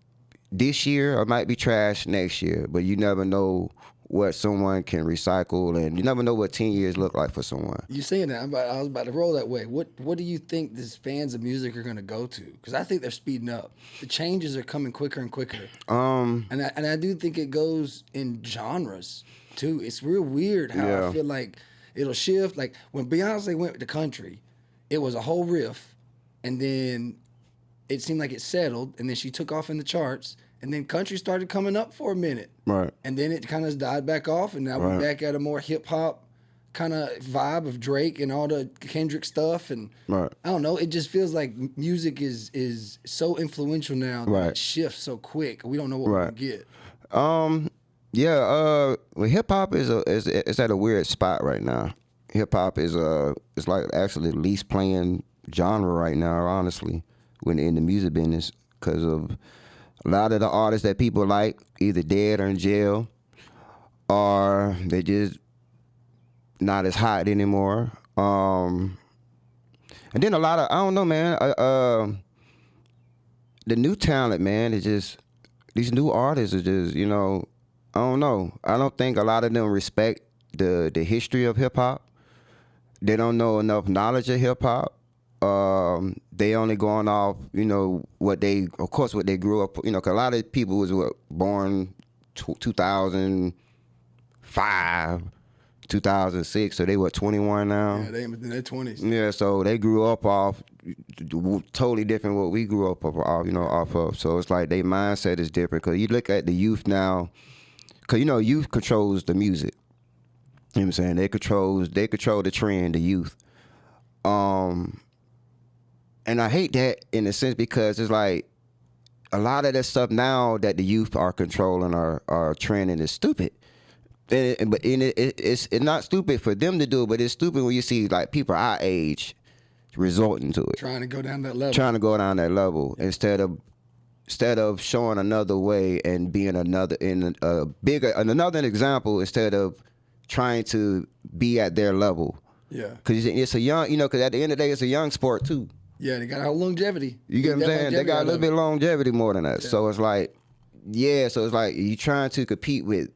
this year or it might be trash next year, but you never know what someone can recycle, and you never know what 10 years look like for someone. You saying that, I was about to roll that way. What do you think these fans of music are going to go to? Because I think they're speeding up. The changes are coming quicker and quicker. And I do think it goes in genres too. It's real weird how I feel like it'll shift. Like when Beyonce went to country, it was a whole riff, and then it seemed like it settled, and then she took off in the charts, and then country started coming up for a minute. Right. And then it kind of died back off, and now we're back at a more hip-hop kind of vibe of Drake and all the Kendrick stuff. And I don't know, it just feels like music is so influential now that it shifts so quick. We don't know what we're going to get. Well, hip-hop is at a weird spot right now. Hip-hop is it's like actually the least playing genre right now, honestly, when in the music business, because of a lot of the artists that people like either dead or in jail, or they just not as hot anymore. And then a lot of, I don't know, man, the new talent, man, is just, these new artists are just, I don't know. I don't think a lot of them respect the history of hip hop. They don't know enough knowledge of hip hop. They only going off, what they grew up, because a lot of people was born 2005, 2006, so they 21 now. Yeah, they in their 20s. Yeah, so they grew up off totally different what we grew up off of. So it's like their mindset is different, because you look at the youth now, because youth controls the music. You know what I'm saying? They control the trend, the youth. And I hate that in a sense, because it's like a lot of that stuff now that the youth are controlling are trending is stupid. It's not stupid for them to do it, but it's stupid when you see like people our age resorting to it, Trying to go down that level. trying to go down that level instead of showing another way and being another in a bigger another example instead of trying to be at their level. Yeah. Because it's a young, because at the end of the day, it's a young sport too. Yeah, they got a longevity. You get what I'm saying? They got a little bit of longevity more than us. Yeah. So it's like, you trying to compete with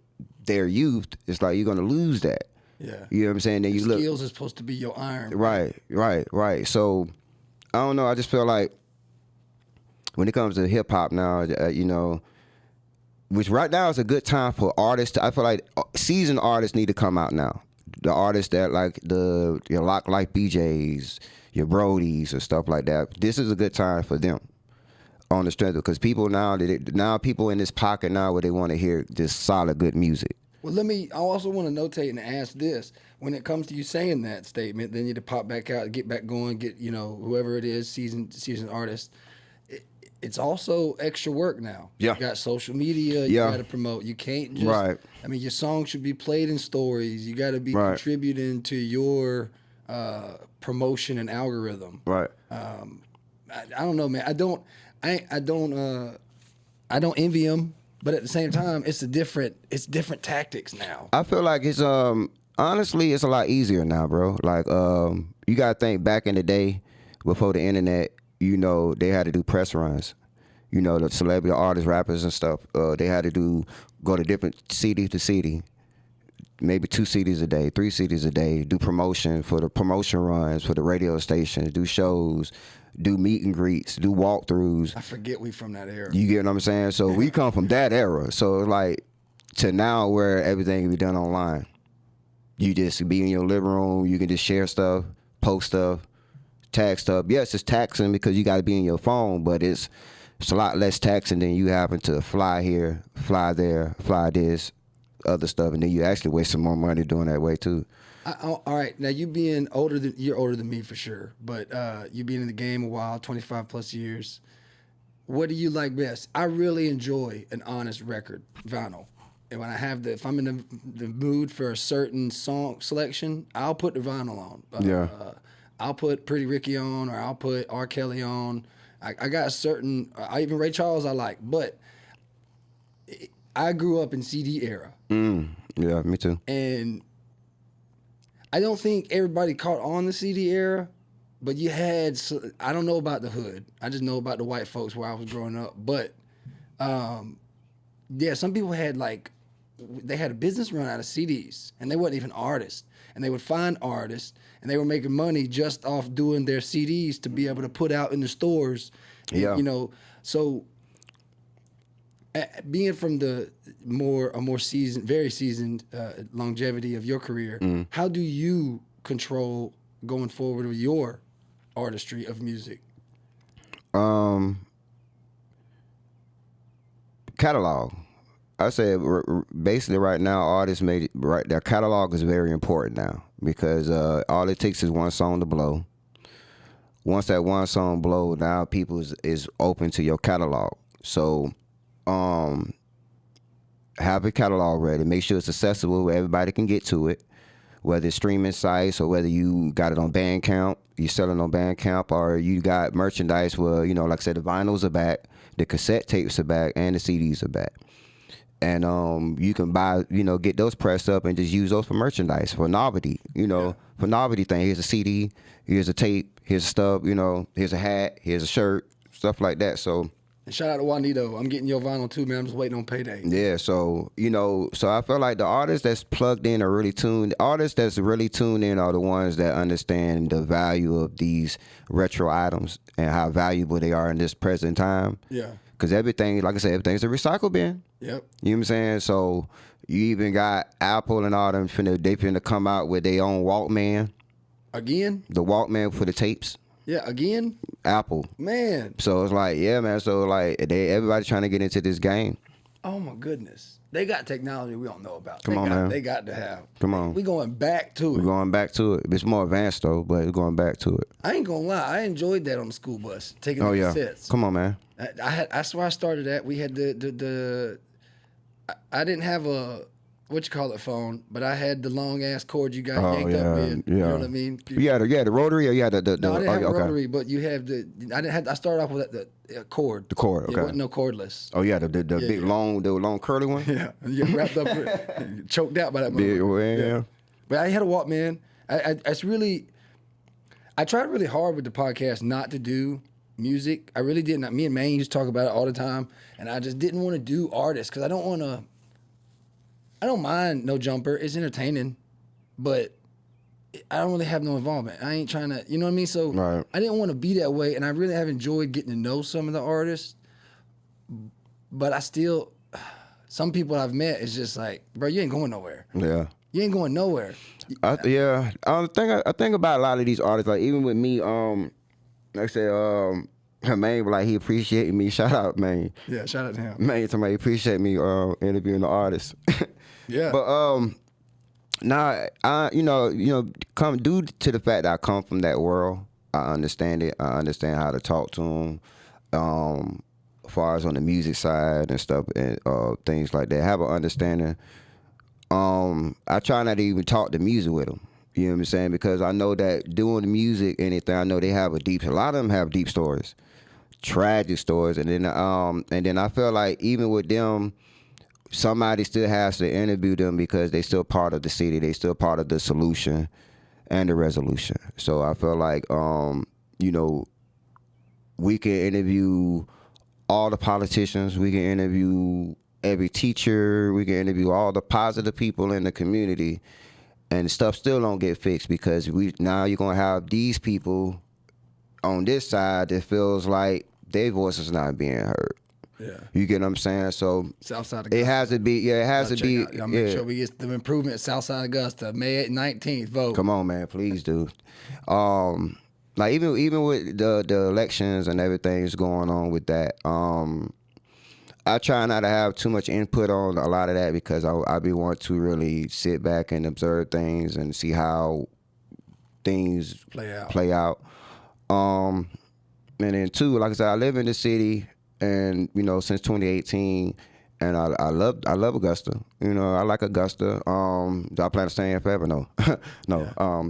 their youth. It's like you're going to lose that. Yeah. You know what I'm saying? Then you look. Skills is supposed to be your iron. Right. So I don't know. I just feel like when it comes to hip hop now, which right now is a good time for artists. I feel like seasoned artists need to come out now. The artists that like your Lock Life BJs, your Brodies and stuff like that. This is a good time for them on the strength because people now people in this pocket now where they want to hear this solid good music. Well, I also want to notate and ask this. When it comes to you saying that statement, then you need to pop back out, get back going, get, whoever it is, seasoned artist. It's also extra work now. Yeah. You got social media, you got to promote. You can't just, right. I mean, your song should be played in stories. You got to be contributing to your promotion and algorithm. Right. I don't know, man. I don't envy them, but at the same time, it's different tactics now. I feel like it's honestly it's a lot easier now, bro. Like you gotta think back in the day before the internet, they had to do press runs. The celebrity artists, rappers and stuff, they had to go to different city to city, maybe 2 cities a day, 3 cities a day, do promotion for the promotion runs for the radio stations, do shows, do meet and greets, do walkthroughs. I forget we from that era. You get what I'm saying? So we come from that era. So like to now where everything can be done online. You just be in your living room, you can just share stuff, post stuff, tag stuff. Yes, it's taxing because you got to be in your phone, but it's a lot less taxing than you having to fly here, fly there, fly this, other stuff, and then you actually waste some more money doing that way too. All right, now you're older than me for sure, but you being in the game a while, 25 plus years. What do you like best? I really enjoy an honest record, vinyl. And when if I'm in the mood for a certain song selection, I'll put the vinyl on. I'll put Pretty Ricky on, or I'll put R. Kelly on. I got a certain, even Ray Charles I like, but I grew up in CD era. Yeah, me too. And I don't think everybody caught on the CD era, but you had, I don't know about the hood. I just know about the white folks where I was growing up. But some people had they had a business run out of CDs, and they wasn't even artists. And they would find artists, and they were making money just off doing their CDs to be able to put out in the stores. Yeah. So being from a more seasoned, very seasoned longevity of your career, how do you control going forward with your artistry of music? Catalog. I say basically right now, artists their catalog is very important now because all it takes is one song to blow. Once that one song blow, now people is open to your catalog. So have a catalog ready. Make sure it's accessible where everybody can get to it, whether it's streaming sites or whether you got it on Bandcamp, you selling on Bandcamp, or you got merchandise where, like I said, the vinyls are back, the cassette tapes are back, and the CDs are back. And you can buy, get those pressed up and just use those for merchandise, for novelty, for novelty thing. Here's a CD, here's a tape, here's a stub, here's a hat, here's a shirt, stuff like that. So. And shout out to Juanito. I'm getting your vinyl too, man. I'm just waiting on payday. Yeah, so, so I feel like the artists that's plugged in are really tuned. Artists that's really tuned in are the ones that understand the value of these retro items and how valuable they are in this present time. Yeah. Because everything, like I said, everything's a recycle bin. Yep. You know what I'm saying? So you even got Apple and all them, they finna come out with their own Walkman. Again? The Walkman for the tapes. Yeah, again? Apple. Man. So it's like, yeah, man. So like, everybody's trying to get into this game. Oh my goodness. They got technology we don't know about. Come on, man. They got to have. Come on. We going back to it. We're going back to it. It's more advanced though, but we're going back to it. I ain't gonna lie. I enjoyed that on the school bus, taking the cassettes. Come on, man. That's where I started at. We had I didn't have what you call it phone, but I had the long ass cord you got Oh yanked yeah, up with. yeah. You know what I mean? The rotary, or you had the No, I didn't have a okay. rotary, but you have the. I didn't have. I started off with the cord. The cord, Yeah, okay. it wasn't no cordless. Oh yeah, the big yeah. long curly one. Yeah, you get wrapped up, choked out by that. Big, motherfucker. yeah. But I had a Walkman. It's really. I tried really hard with the podcast not to do music. I really didn't. Me and Maine used to talk about it all the time, and I just didn't want to do artists because I don't want to. I don't mind No Jumper. It's entertaining, but I don't really have no involvement. I ain't trying to, you know what I mean? So Right. I didn't want to be that way, and I really have enjoyed getting to know some of the artists. But I still, some people I've met is just like, bro, you ain't going nowhere. Yeah. You ain't going nowhere. I think about a lot of these artists, like even with me, like I said, man, like he appreciated me. Shout out, man. Yeah, shout out to him. Man, somebody appreciate me interviewing the artist. Yeah. But nah, I come due to the fact that I come from that world, I understand it. I understand how to talk to them, as far as on the music side and stuff and things like that. Have an understanding. I try not to even talk the music with them. You know what I'm saying? Because I know that doing the music, anything, I know they have a lot of them have deep stories, tragic stories, and then I feel like even with them, somebody still has to interview them because they still part of the city, they still part of the solution and the resolution. So I feel like we can interview all the politicians, we can interview every teacher, we can interview all the positive people in the community, and stuff still don't get fixed because now you're gonna have these people on this side that feels like their voice is not being heard. Yeah. You get what I'm saying? So Southside it has to be. Yeah, it has to be. Y'all make sure we get the improvement at Southside Augusta, May 19th. Vote. Come on, man, please do. Like even with the elections and everything that's going on with that, I try not to have too much input on a lot of that because I be want to really sit back and observe things and see how things play out. And then two, like I said, I live in the city, and since 2018, and I love Augusta. I like Augusta. Do I plan to stay here forever? No, no. Yeah.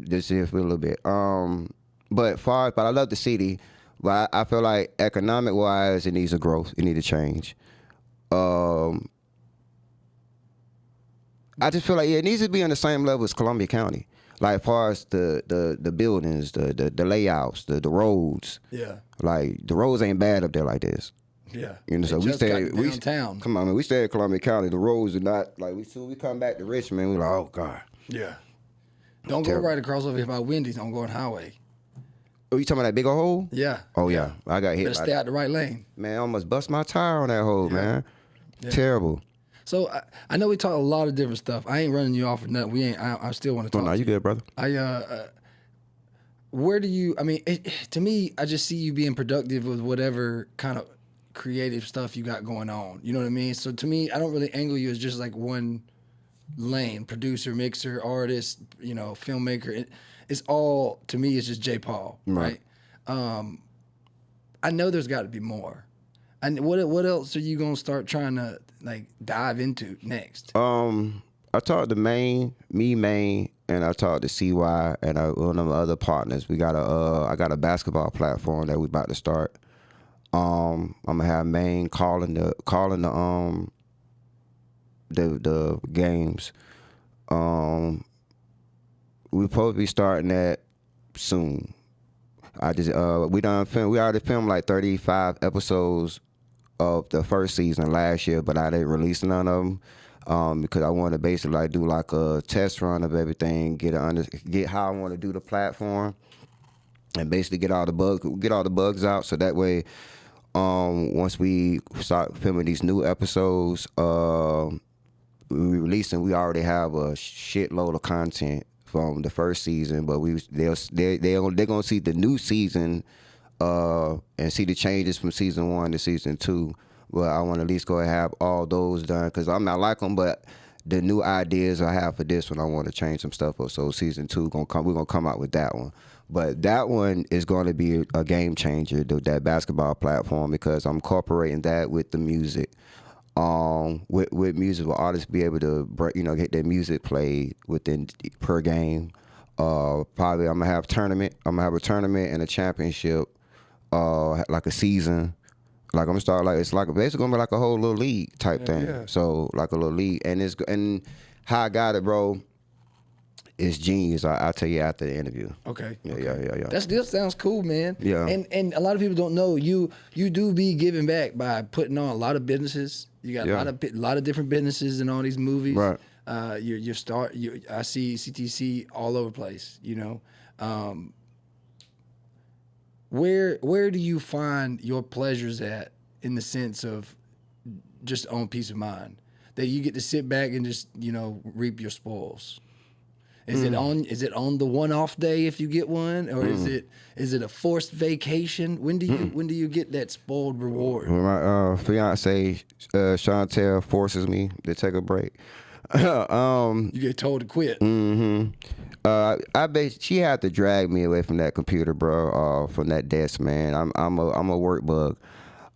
Just here for a little bit. But I love the city. But I feel like economic wise, it needs a growth. It needs to change. I just feel like it needs to be on the same level as Columbia County. Like as far as the buildings, the layouts, the roads. Yeah. Like the roads ain't bad up there like this. Yeah. So we stay downtown. Come on, man. We stay in Columbia County. The roads are not like we come back to Richmond. We like, oh God. Yeah. Don't go right across over here by Wendy's on Gordon Highway. Oh, you talking about that big old hole? Yeah. Oh yeah. I got hit. Better stay out the right lane. Man, I almost bust my tire on that hole, man. Yeah. Terrible. So I know we talk a lot of different stuff. I ain't running you off or nothing. We ain't. I still want to talk. No, you good, brother. Where do you? I mean, to me, I just see you being productive with whatever kind of creative stuff you got going on. You know what I mean? So to me, I don't really angle you as just like one lane: producer, mixer, artist, filmmaker. It's all, to me, it's just J. Paul, right? I know there's got to be more. And what else are you gonna start trying to like dive into next? I talked to Maine, and I talked to CY and one of my other partners. I got a basketball platform that we about to start. I'm gonna have Maine calling the games. We supposed to be starting that soon. We already filmed like 35 episodes of the first season last year, but I didn't release none of them because I wanted to basically like do like a test run of everything, get how I want to do the platform, and basically get all the bugs out, so that way once we start filming these new episodes, we already have a shitload of content from the first season, but they're gonna see the new season and see the changes from season 1 to season 2. But I want to at least go and have all those done because I'm not like them, but the new ideas I have for this one, I want to change some stuff up. So season 2 we're gonna come out with that one. But that one is going to be a game changer, that basketball platform, because I'm incorporating that with the music. With music, will artists be able to get their music played within per game? Probably I'm gonna have tournament. I'm gonna have a tournament and a championship, like a season. Like I'm gonna start like it's like basically gonna be like a whole little league type thing. yeah. So like a little league, and how I got it, bro. It's genius. I'll tell you after the interview. Okay. Yeah, okay. yeah. That sounds cool, man. Yeah. And a lot of people don't know you do be giving back by putting on a lot of businesses. You got Yeah. a lot of different businesses in all these movies. Right. I see CTC all over the place. You know, where do you find your pleasures at in the sense of just own peace of mind that you get to sit back and just reap your spoils? Is it on the one-off day if you get one, or is it a forced vacation? When do you get that spoiled reward? When my fiance Chantel forces me to take a break. You get told to quit. I bet she had to drag me away from that computer, bro, from that desk, man. I'm a work bug.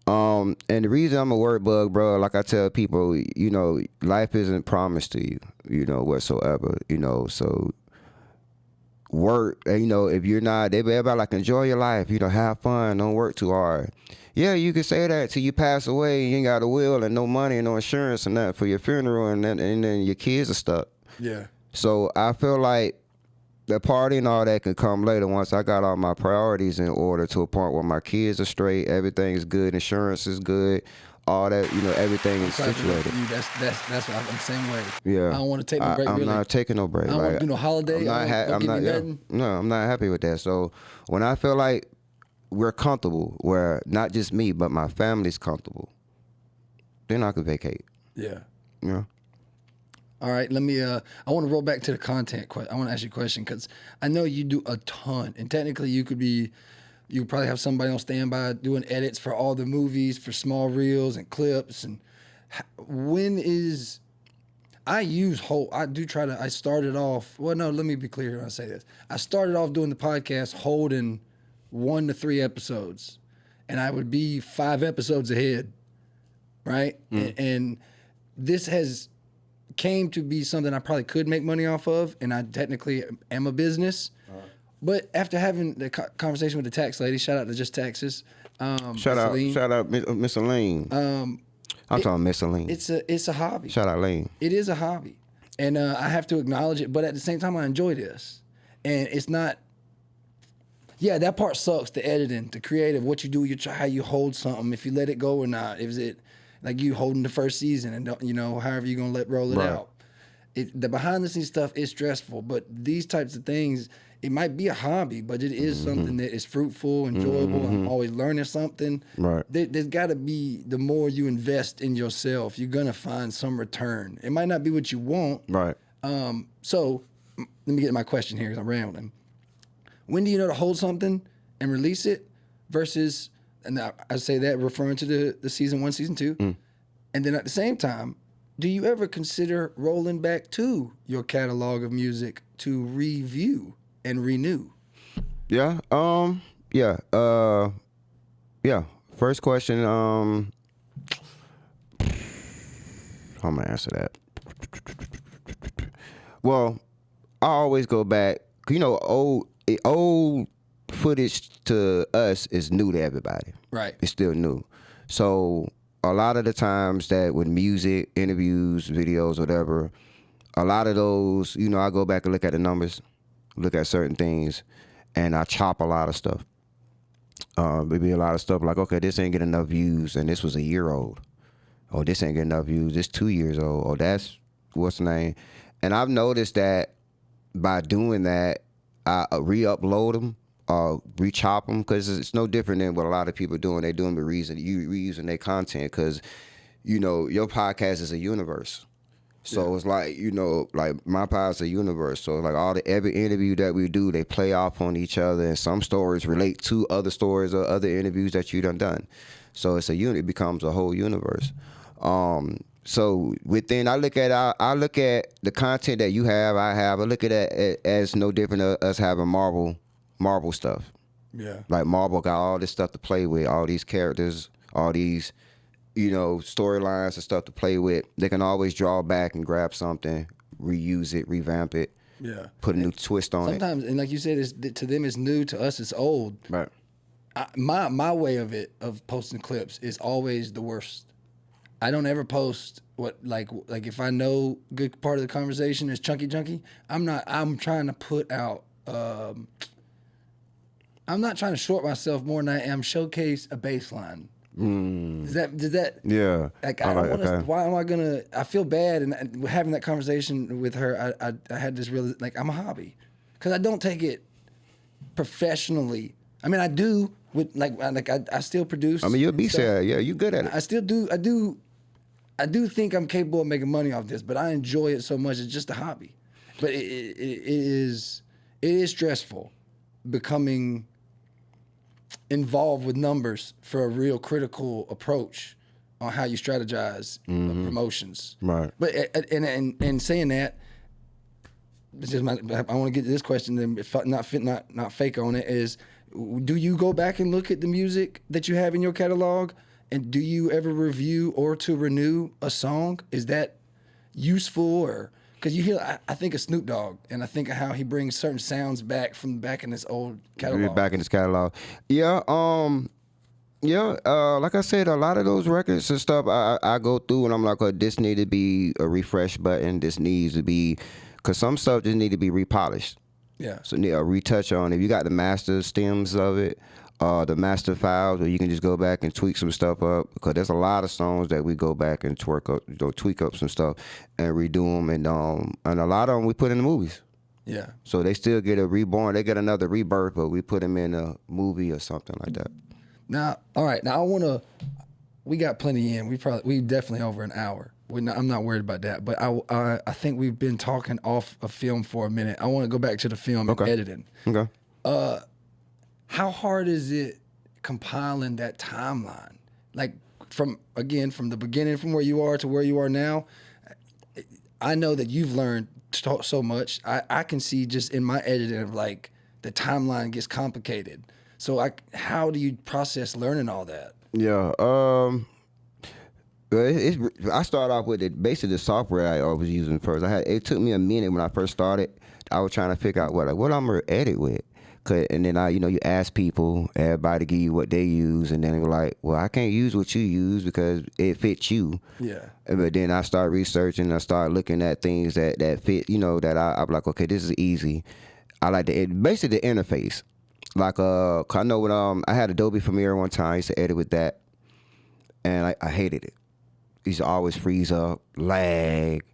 And the reason I'm a work bug, bro, like I tell people, life isn't promised to you, whatsoever, so work, if you're not, everybody like enjoy your life, have fun, don't work too hard. Yeah, you can say that till you pass away, you ain't got a will and no money and no insurance and that for your funeral, and then your kids are stuck. Yeah. So I feel like the party and all that can come later once I got all my priorities in order to a point where my kids are straight, everything is good, insurance is good, all that, everything is situated. That's what I'm the same way. Yeah. I don't want to take no break. I'm not taking no break. I don't want to do no holiday. I'm not happy with that. So when I feel like we're comfortable, where not just me, but my family's comfortable, then I could vacate. Yeah. Yeah. All right, let me. I want to roll back to the content. I want to ask you a question because I know you do a ton, and technically you could probably have somebody on standby doing edits for all the movies, for small reels and clips. And I started off. Well, no, let me be clear when I say this. I started off doing the podcast holding 1 to 3 episodes, and I would be 5 episodes ahead, right? And this has came to be something I probably could make money off of, and I technically am a business. But after having the conversation with the tax lady, shout out to Just Taxes. Shout out, Miss Elaine. I'm talking Miss Elaine. It's a hobby. Shout out Lane. It is a hobby, and I have to acknowledge it. But at the same time, I enjoy this, and it's not. Yeah, that part sucks. The editing, the creative, what you do, how you hold something, if you let it go or not. Is it like you holding the first season and however you're gonna roll it out. The behind the scenes stuff is stressful, but these types of things, it might be a hobby, but it is something that is fruitful, enjoyable. I'm always learning something. Right. There's got to be, the more you invest in yourself, you're gonna find some return. It might not be what you want. Right. So let me get to my question here because I'm rambling. When do you know to hold something and release it versus, and I say that referring to the season 1, season 2, and then at the same time, do you ever consider rolling back to your catalog of music to review and renew? Yeah. Yeah. Yeah. First question. I'm gonna answer that. Well, I always go back. Old footage to us is new to everybody. Right. It's still new. So a lot of the times that with music, interviews, videos, whatever, a lot of those, I go back and look at the numbers, look at certain things, and I chop a lot of stuff. Maybe a lot of stuff like, okay, this ain't getting enough views, and this was a year old. Oh, this ain't getting enough views, this 2 years old. Oh, that's, what's the name? And I've noticed that by doing that, I re-upload them, re-chop them, because it's no different than what a lot of people are doing. They're doing the reason, you reusing their content, because, your podcast is a universe. So it's like, like my podcast is a universe. So like every interview that we do, they play off on each other, and some stories relate to other stories or other interviews that you done. So it's it becomes a whole universe. So within, I look at the content that you have, I look at it as no different than us having Marvel stuff. Yeah. Like Marvel got all this stuff to play with, all these characters, all these storylines and stuff to play with. They can always draw back and grab something, reuse it, revamp it, Yeah. put a new twist on it. Sometimes, and like you said, to them it's new. To us, it's old. Right. My way of posting clips is always the worst. I don't ever post what like if I know good part of the conversation is chunky. I'm trying to put out. I'm not trying to short myself more than I am showcase a baseline. Does that? Yeah. Like I don't want to. Why am I gonna? I feel bad, and having that conversation with her, I had this real like I'm a hobby, because I don't take it professionally. I mean, I do with I still produce. I mean, you're a B-side. Yeah, you good at it. I still do. I do think I'm capable of making money off this, but I enjoy it so much. It's just a hobby. But it is stressful becoming involved with numbers for a real critical approach on how you strategize promotions. Right. But and saying that, it's just I want to get to this question. And if not fake on it is, do you go back and look at the music that you have in your catalog, and do you ever review or to renew a song? Is that useful, or because you hear? I think of Snoop Dogg, and I think of how he brings certain sounds back from back in his old catalog. Back in his catalog. Yeah. Like I said, a lot of those records and stuff, I go through and I'm like, oh, this need to be a refresh button. This needs to be, because some stuff just need to be repolished. Yeah. So need a retouch on. If you got the master stems of it, the master files, where you can just go back and tweak some stuff up, because there's a lot of songs that we go back and tweak up some stuff and redo them, and a lot of them we put in the movies. Yeah. So they still get a reborn, they get another rebirth, but we put them in a movie or something like that. Now, all right. Now we got plenty in. We definitely over an hour. I'm not worried about that. But I think we've been talking off a film for a minute. I want to go back to the film and editing. Okay. How hard is it compiling that timeline? Like from the beginning, from where you are to where you are now. I know that you've learned so much. I can see just in my editing of like the timeline gets complicated. So how do you process learning all that? Yeah. I started off with basically the software I was using first. It took me a minute when I first started. I was trying to figure out what I'm gonna edit with. And then you ask people, everybody give you what they use, and then they were like, well, I can't use what you use because it fits you. Yeah. But then I start researching, I start looking at things that fit, that I'm like, okay, this is easy. I like basically the interface. Like, I know when I had Adobe Premiere one time, I used to edit with that, and I hated it. It used to always freeze up, lag.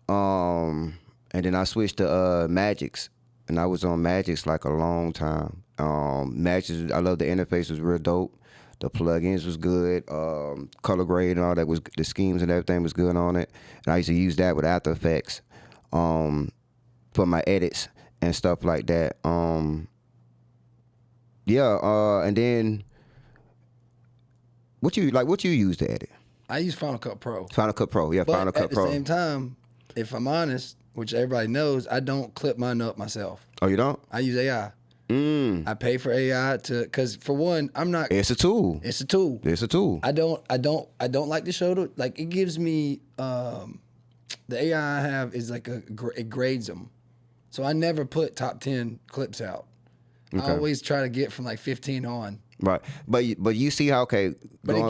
And then I switched to Magix. And I was on Magix like a long time. Magix, I love the interface, was real dope. The plugins was good. Color grade and all that was, the schemes and everything was good on it. And I used to use that with After Effects for my edits and stuff like that. And then what you use to edit? I use Final Cut Pro. Final Cut Pro, yeah, but Final Cut Pro. At the same time, if I'm honest, which everybody knows, I don't clip mine up myself. Oh, you don't? I use AI. I pay for AI because for one, I'm not. It's a tool. It's a tool. It's a tool. I don't like the show to like. It gives me the AI I have is like it grades them, so I never put top 10 clips out. Okay. I always try to get from like 15 on. Right, but you see how But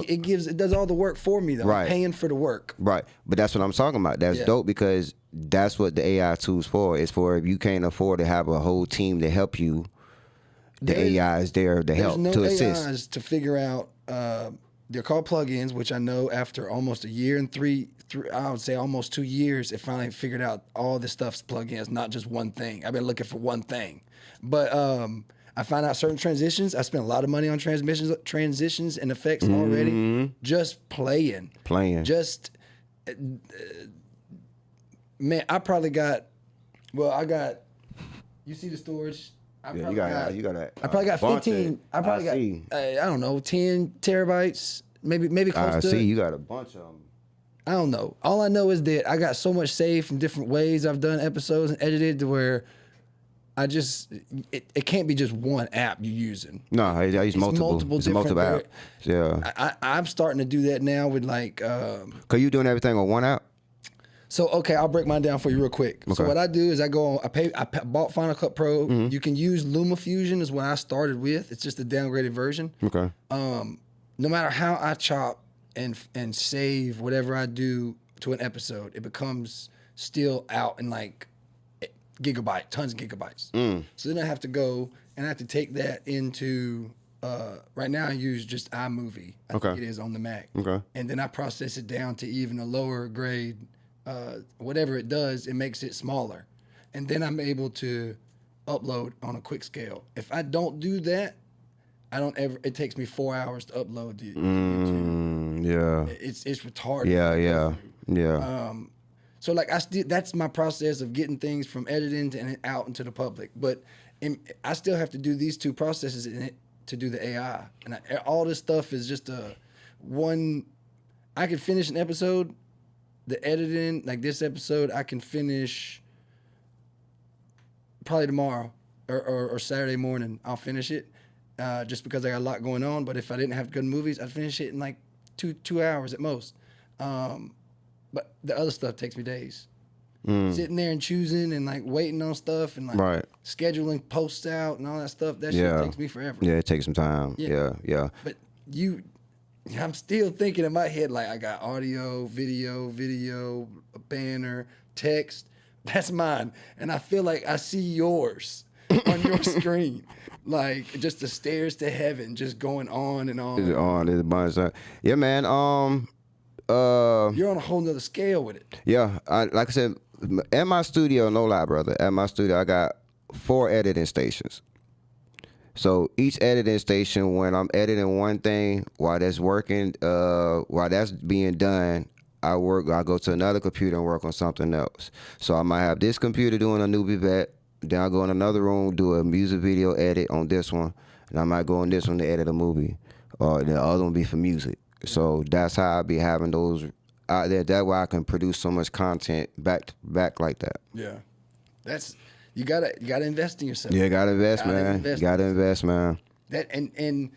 it does all the work for me though. Right. I'm paying for the work. Right, but that's what I'm talking about. That's dope because that's what the AI tool's for. It's for if you can't afford to have a whole team to help you. The AI is there to help, to assist. AIs to figure out. They're called plugins, which I know after almost a year and three, I would say almost 2 years, it finally figured out all this stuff's plugins, not just one thing. I've been looking for one thing, but I found out certain transitions. I spent a lot of money on transitions and effects already. Just playing. Just man, I probably got. Well, I got. You see the storage. You got. I probably got 15. I probably got. I don't know, 10 terabytes, maybe close to. I see you got a bunch of them. I don't know. All I know is that I got so much saved from different ways I've done episodes and edited to where I just it can't be just one app you're using. No, I use multiple. It's multiple different apps. Yeah. I'm starting to do that now with like. Cause you doing everything on one app. So okay, I'll break mine down for you real quick. So Okay. what I do is I go on. I bought Final Cut Pro. You can use LumaFusion is what I started with. It's just a downgraded version. Okay. No matter how I chop and save whatever I do to an episode, it becomes still out in like tons of gigabytes. So then I have to go and I have to take that into. Right now I use just iMovie. I Okay. think it is on the Mac. Okay. And then I process it down to even a lower grade. Whatever it does, it makes it smaller, and then I'm able to upload on a quick scale. If I don't do that, I don't ever. It takes me 4 hours to upload to YouTube. Yeah. It's retarded. Yeah. So like that's my process of getting things from editing and out into the public. But I still have to do these two processes to do the AI, and all this stuff is just one. I could finish an episode. The editing, like this episode, I can finish probably tomorrow or Saturday morning. I'll finish it just because I got a lot going on. But if I didn't have to go to movies, I'd finish it in like two hours at most. But the other stuff takes me days. Sitting there and choosing and like waiting on stuff and like Right. scheduling posts out and all that stuff, that shit Yeah. takes me forever. Yeah. It takes some time. Yeah. Yeah. But I'm still thinking in my head, like I got audio, video, a banner, text. That's mine. And I feel like I see yours on your screen. Like just the stairs to heaven, just going on and on. There's a bunch of, yeah, man. You're on a whole nother scale with it. Yeah. Like I said, at my studio, no lie, brother. At my studio, I got 4 editing stations. So each editing station, when I'm editing one thing, while that's working, while that's being done, I go to another computer and work on something else. So I might have this computer doing a newbie vet, then I go in another room, do a music video edit on this one, and I might go on this one to edit a movie, or the other one be for music. So that's how I be having those out there. That's why I can produce so much content back to back like that. Yeah. That's you gotta invest in yourself. Yeah, gotta invest, man. You gotta invest, man. That and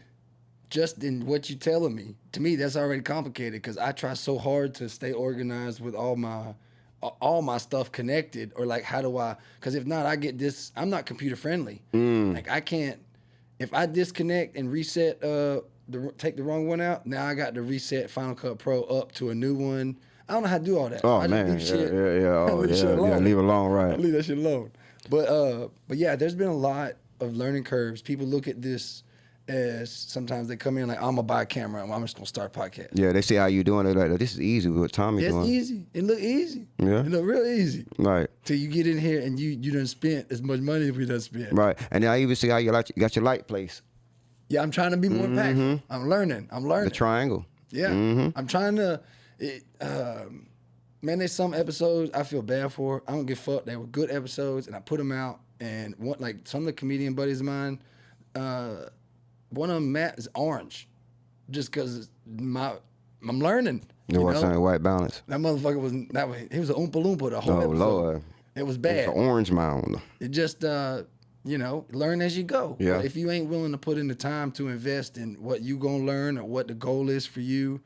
just in what you telling me, to me that's already complicated because I try so hard to stay organized with all my stuff connected, or like how do I? Because if not, I get this. I'm not computer friendly. Like I can't. If I disconnect and reset, take the wrong one out, now I got to reset Final Cut Pro up to a new one. I don't know how to do all that. Oh I just man, leave shit. yeah. Oh leave yeah, shit alone. yeah. Leave it alone, right? Leave that shit alone. But yeah, there's been a lot of learning curves. People look at this as sometimes they come in like, I'm gonna buy a camera and I'm just gonna start a podcast. Yeah, they see how you doing it. Like, this is easy. What Tommy It's doing? easy. It look easy. Yeah. It look real easy. Right, Till you get in here and you done spent as much money as we done spent. right. And then I even see how you got your light place, Yeah, I'm trying to be more impactful. I'm learning. the triangle. Yeah, I'm trying to. Man, there's some episodes I feel bad for. I don't give a fuck. They were good episodes, and I put them out. And like some of the comedian buddies of mine, one of them, Matt, is orange, just because I'm learning. You You know? know? White balance. That motherfucker was that way. He was an Oompa Loompa the whole Oh episode. Lord, It was the bad. orange mound. It just learn as you go. Yeah. But if you ain't willing to put in the time to invest in what you gonna learn or what the goal is for you,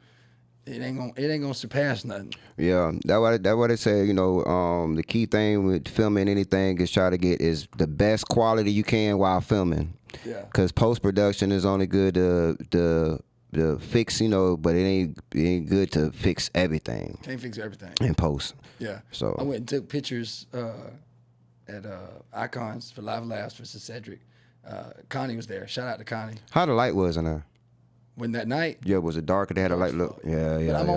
it ain't gonna surpass nothing. Yeah, that what they say. You know, the key thing with filming anything is try to get is the best quality you can while filming. Yeah. Cause post production is only good to fix, but it ain't good to fix everything Can't fix everything. in post. Yeah. So- I went and took pictures at Icons for Live Laughs for Sir Cedric. Connie was there. Shout out to Connie. How the light was in there? When that night, Yeah, was it darker? They had a light look. Yeah. but I'm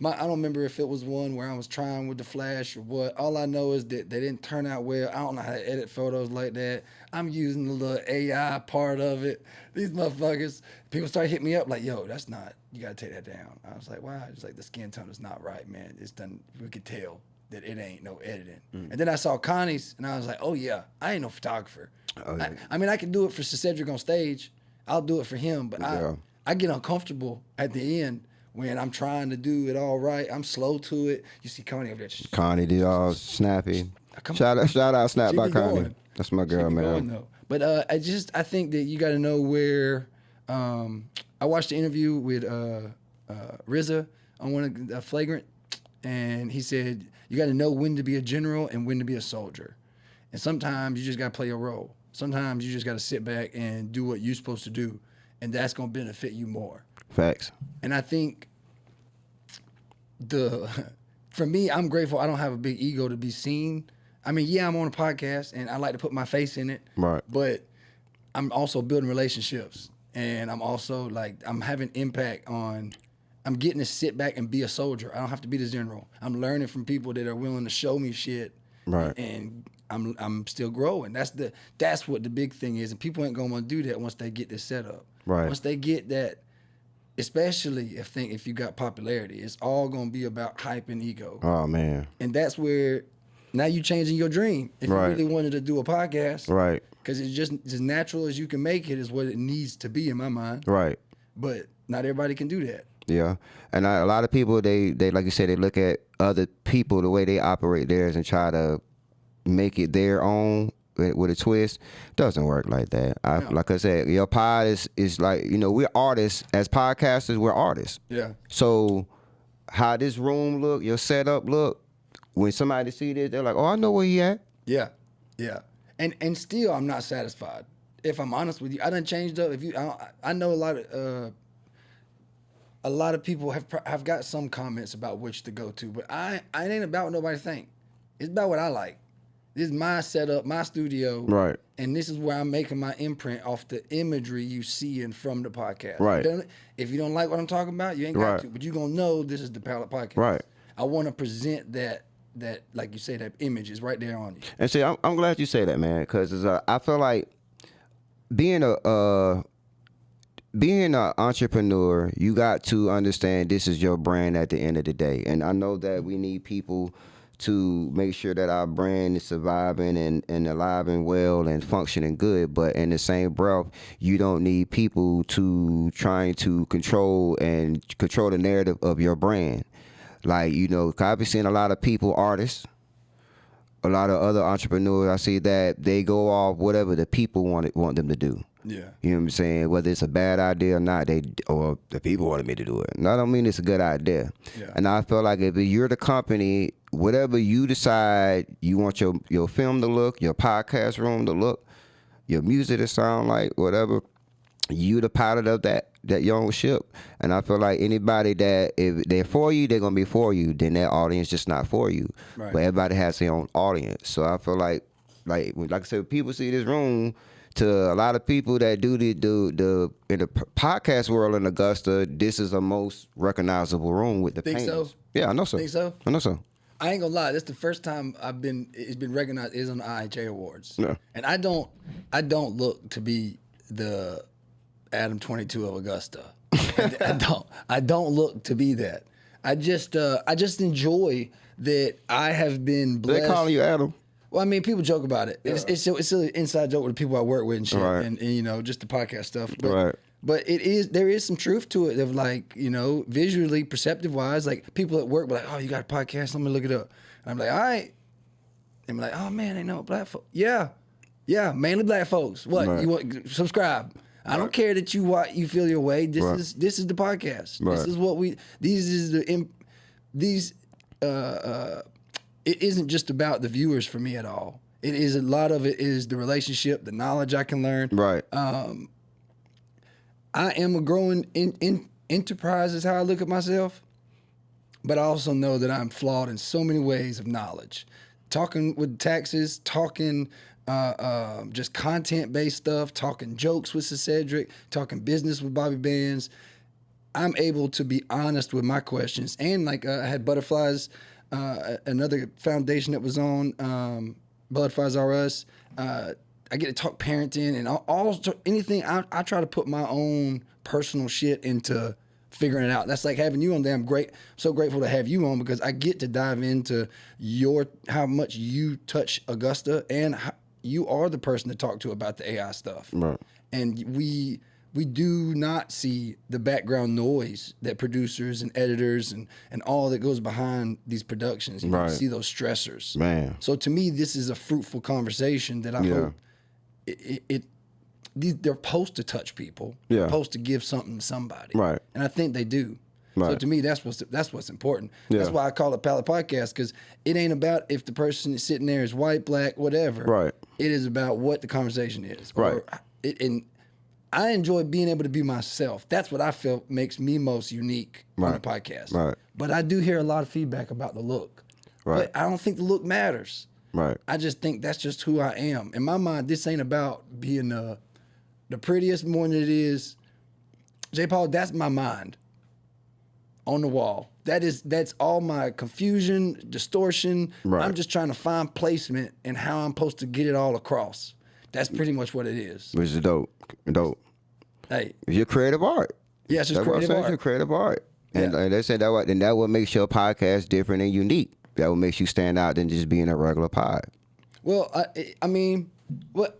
yeah. I don't remember if it was one where I was trying with the flash or what. All I know is that they didn't turn out well. I don't know how to edit photos like that. I'm using the little AI part of it. These motherfuckers, people started hitting me up like, yo, that's not, you gotta take that down. I was like, why? It's like the skin tone is not right, man. It's done, we could tell that it ain't no editing. And then I saw Connie's and I was like, oh yeah, I ain't no photographer. Oh, yeah. I mean, I can do it for Sir Cedric on stage. I'll do it for him, but Yeah. I get uncomfortable at the end when I'm trying to do it all right. I'm slow to it. You see Connie over there. Connie did all snappy. Come Shout out Snap She by be Connie. going. That's my girl, Keep it man. going, though. But I think that you got to know where. I watched the interview with RZA on one of Flagrant, and he said you got to know when to be a general and when to be a soldier, and sometimes you just got to play a role. Sometimes you just got to sit back and do what you're supposed to do, and that's gonna benefit you more. Facts. And I think for me, I'm grateful I don't have a big ego to be seen. I mean, yeah, I'm on a podcast and I like to put my face in it. Right. But I'm also building relationships, and I'm also I'm having impact on. I'm getting to sit back and be a soldier. I don't have to be the general. I'm learning from people that are willing to show me shit. Right. And I'm still growing. That's what the big thing is, and people ain't gonna want to do that once they get this set up. Right. Once they get that, especially if you got popularity, it's all gonna be about hype and ego. Oh man. And that's where now you changing your dream. If Right. you really wanted to do a podcast, Right. because it's just as natural as you can make it is what it needs to be in my mind. Right. But not everybody can do that. Yeah, and a lot of people they like you said, they look at other people the way they operate theirs and try to make it their own with a twist. Doesn't work like that. Like I said, your pod is like, we're artists as podcasters. We're artists. Yeah. So how this room look, your setup look, when somebody see this, they're like, oh, I know where he at. Yeah. Yeah. And still, I'm not satisfied. If I'm honest with you, I done changed up. I know a lot of people have got some comments about which to go to, but I ain't about what nobody think. It's about what I like. This is my setup, my studio, Right. And this is where I'm making my imprint off the imagery you see and from the podcast. Right. If you don't like what I'm talking about, you ain't got Right. to, but you gonna know this is the Pallet Podcast. Right. I want to present that like you say, that image is right there on you. And see, I'm glad you say that, man, because I feel like being a entrepreneur, you got to understand this is your brand at the end of the day. And I know that we need people to make sure that our brand is surviving and alive and well and functioning good. But in the same breath, you don't need people to trying to control the narrative of your brand. Like, 'cause I've been seeing a lot of people, artists, a lot of other entrepreneurs, I see that they go off whatever the people want them to do. Yeah. You know what I'm saying? Whether it's a bad idea or not, or the people wanted me to do it. And I don't mean it's a good idea. Yeah. And I feel like if you're the company, whatever you decide you want your film to look, your podcast room to look, your music to sound like, whatever, you the pilot of that your own ship. And I feel like anybody that if they're for you, they're gonna be for you. Then that audience just not for you. Right. But everybody has their own audience. So I feel like I said, people see this room. To a lot of people that do the in the podcast world in Augusta, this is the most recognizable room with the Think paintings. so? Yeah, I know so. Think so? I know so. I ain't gonna lie. That's the first time it's been recognized is on the IHA Awards. Yeah. And I don't look to be the Adam 22 of Augusta. I don't look to be that. I just enjoy that I have been blessed. They calling you Adam. Well, I mean, people joke about it. Yeah. It's an inside joke with the people I work with and shit, Right. and just the podcast stuff. But, Right. But there is some truth to it of visually, perceptive wise, like people at work be like, oh, you got a podcast? Let me look it up. And I'm like, all right. And I'm like, oh man, they know black folks. Yeah, mainly black folks. What Right. you want? Subscribe. I don't care that you feel your way. This Right. is the podcast. Right. This is what it isn't just about the viewers for me at all. It is a lot of it is the relationship, the knowledge I can learn. Right. I am a growing enterprise is how I look at myself, but I also know that I'm flawed in so many ways of knowledge. Talking with taxes, talking just content-based stuff, talking jokes with Cedric, talking business with Bobby Bands. I'm able to be honest with my questions. And I had Butterflies, another foundation that was on, Butterflies R Us. I get to talk parenting and anything. I try to put my own personal shit into figuring it out. That's like having you on there. I'm so grateful to have you on because I get to dive into how much you touch Augusta and how you are the person to talk to about the AI stuff. Right. And we do not see the background noise that producers and editors and all that goes behind these productions. You Right. see those stressors. Man. So to me, this is a fruitful conversation that I hope they're supposed to touch people. Yeah. They're supposed to give something to somebody. Right. And I think they do. So Right. to me, that's what's important. That's Yeah. why I call it Palette Podcast, because it ain't about if the person is sitting there is white, black, whatever. Right. It is about what the conversation is. Right. And I enjoy being able to be myself. That's what I feel makes me most unique on the Right. podcast. Right. But I do hear a lot of feedback about the look. Right. But I don't think the look matters. Right. I just think that's just who I am. In my mind, this ain't about being the prettiest more than it is. J. Paul, that's my mind on the wall. That's all my confusion, distortion. Right. I'm just trying to find placement and how I'm supposed to get it all across. That's pretty much what it is. Which is dope. Dope. Hey, It's your creative art. yeah, it's just That's what I'm creative saying. It's your art. creative art. And, Yeah. and they said that what makes your podcast different and unique. That what makes you stand out than just being a regular pod. Well, I mean,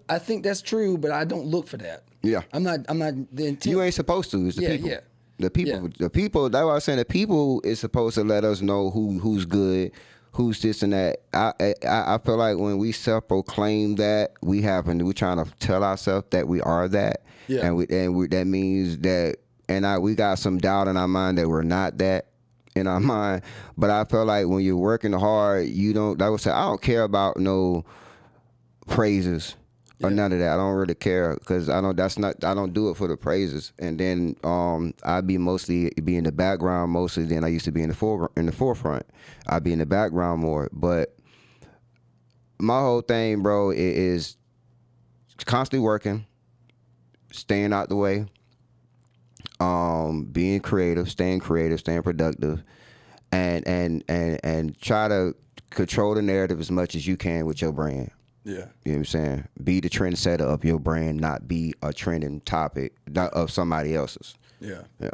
I think that's true, but I don't look for that. Yeah. I'm not the intent. You ain't supposed to. It's the Yeah, people. yeah. The people. That's what I was saying. The people is supposed to let us know who's good, who's this and that. I feel like when we self-proclaim that, we're trying to tell ourselves that we are that. Yeah. And that means that, we got some doubt in our mind that we're not that in our mind. But I feel like when you're working hard, you don't. I would say I don't care about no praises. Or none of that. I don't really care because I don't do it for the praises. And then I be in the background mostly than I used to be in the forefront. I be in the background more. But my whole thing, bro, is constantly working, staying out the way, being creative, staying productive, and try to control the narrative as much as you can with your brand. Yeah. You know what I'm saying? Be the trendsetter of your brand, not be a trending topic of somebody else's. Yeah. Yeah.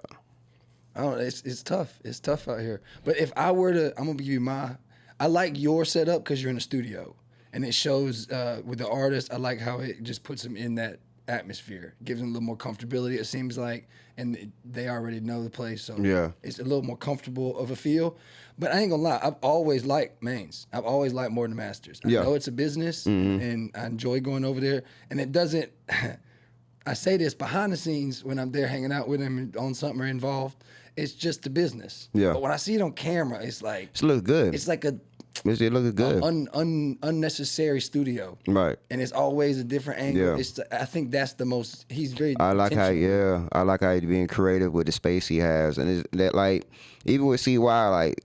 I don't. It's tough. It's tough out here. But if I were to, I'm gonna give you I like your setup because you're in the studio and it shows with the artist. I like how it just puts them in that atmosphere, gives them a little more comfortability. It seems like, and they already know the place, so Yeah. it's a little more comfortable of a feel. But I ain't gonna lie, I've always liked Mains. I've always liked More Than Masters. I Yeah. know it's a business, and I enjoy going over there. And it doesn't. I say this behind the scenes when I'm there hanging out with him on something or involved. It's just the business. Yeah. But when I see it on camera, it's like It looks good. it's like a It looks good. unnecessary studio. Right. And it's always a different angle. Yeah. I think that's the most. He's very. I like intentional. I like how he's being creative with the space he has, and it's that like even with CY, like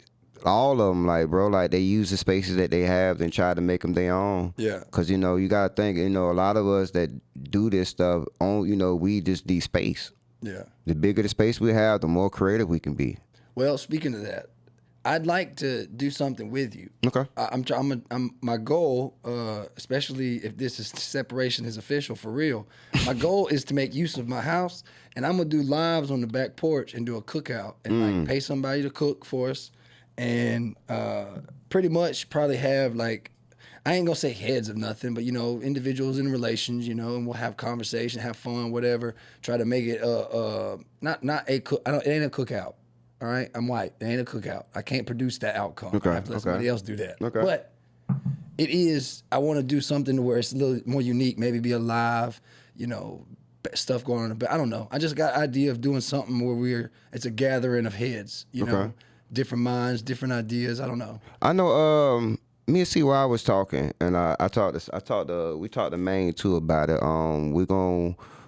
all of them, like bro, like they use the spaces that they have and try to make them their own. Yeah. Cause you gotta think, a lot of us that do this stuff we just need space. Yeah. The bigger the space we have, the more creative we can be. Well, speaking of that, I'd like to do something with you. Okay. I'm my goal, especially if this separation is official for real. My goal is to make use of my house, and I'm gonna do lives on the back porch and do a cookout and like pay somebody to cook for us, and pretty much probably have like. I ain't gonna say heads of nothing, but individuals in relations, and we'll have conversation, have fun, whatever. Try to make it not a cook. It ain't a cookout. All right, I'm white. It ain't a cookout. I can't produce that outcome. Okay, I have to let okay. somebody else do that. Okay. But it is. I want to do something to where it's a little more unique. Maybe be a live, stuff going on. But I don't know. I just got an idea of doing something where it's a gathering of heads. Okay. Different minds, different ideas. I don't know. I know. Me and CY was talking, and we talked to Maine too about it.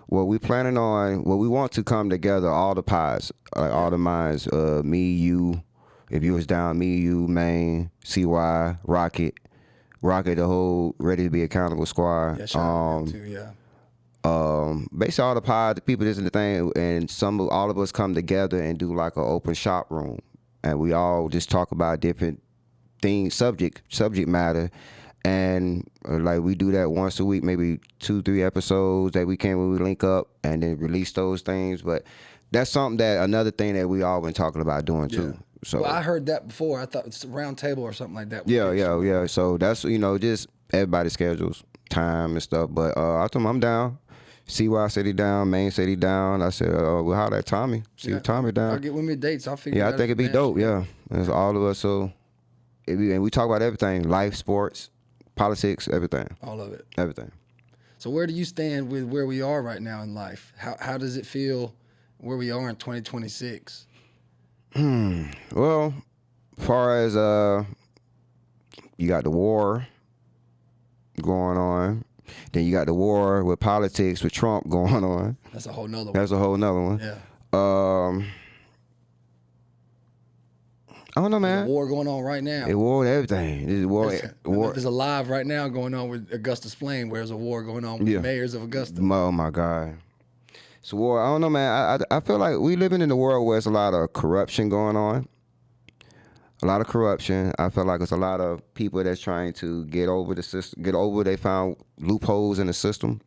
We planning on. We want to come together, all the pods, like all the minds. Me, you. If you was down, me, you, Maine, CY, Rocket, the whole Ready to Be Accountable squad. Yeah, shout out to them too. Yeah. Basically all the pods, the people this and the thing, and all of us come together and do like an open shop room, and we all just talk about different things, subject matter, and like we do that once a week, maybe 2-3 episodes that we can when we link up and then release those things. But that's another thing that we all been talking about doing too. So Well, I heard that before. I thought it's a round table or something like that. yeah. So that's just everybody's schedules, time and stuff. But I told him I'm down. CY said he down, Maine said he down. I said, well, holler at Tommy. See if Tommy I'll down. get with me dates. I'll figure. Yeah, it I out think it'd be dope. Yeah, it's all of us. So, and we talk about everything: life, sports, politics, everything, All of it. everything. So where do you stand with where we are right now in life? How does it feel where we are in 2026? Well, as far as you got the war going on, then you got the war with politics with Trump going on. That's a whole nother one. That's a whole nother one. Yeah. I don't know, There's man. a war going on right now. It war with everything. This war. There's a live right now going on with Augusta's Flame, where there's a war going on with Yeah. the mayors of Augusta. Oh my God. It's a war. I don't know, man. I feel like we living in a world where there's a lot of corruption going on. A lot of corruption. I feel like it's a lot of people that's trying to get over the system, they found loopholes in the system.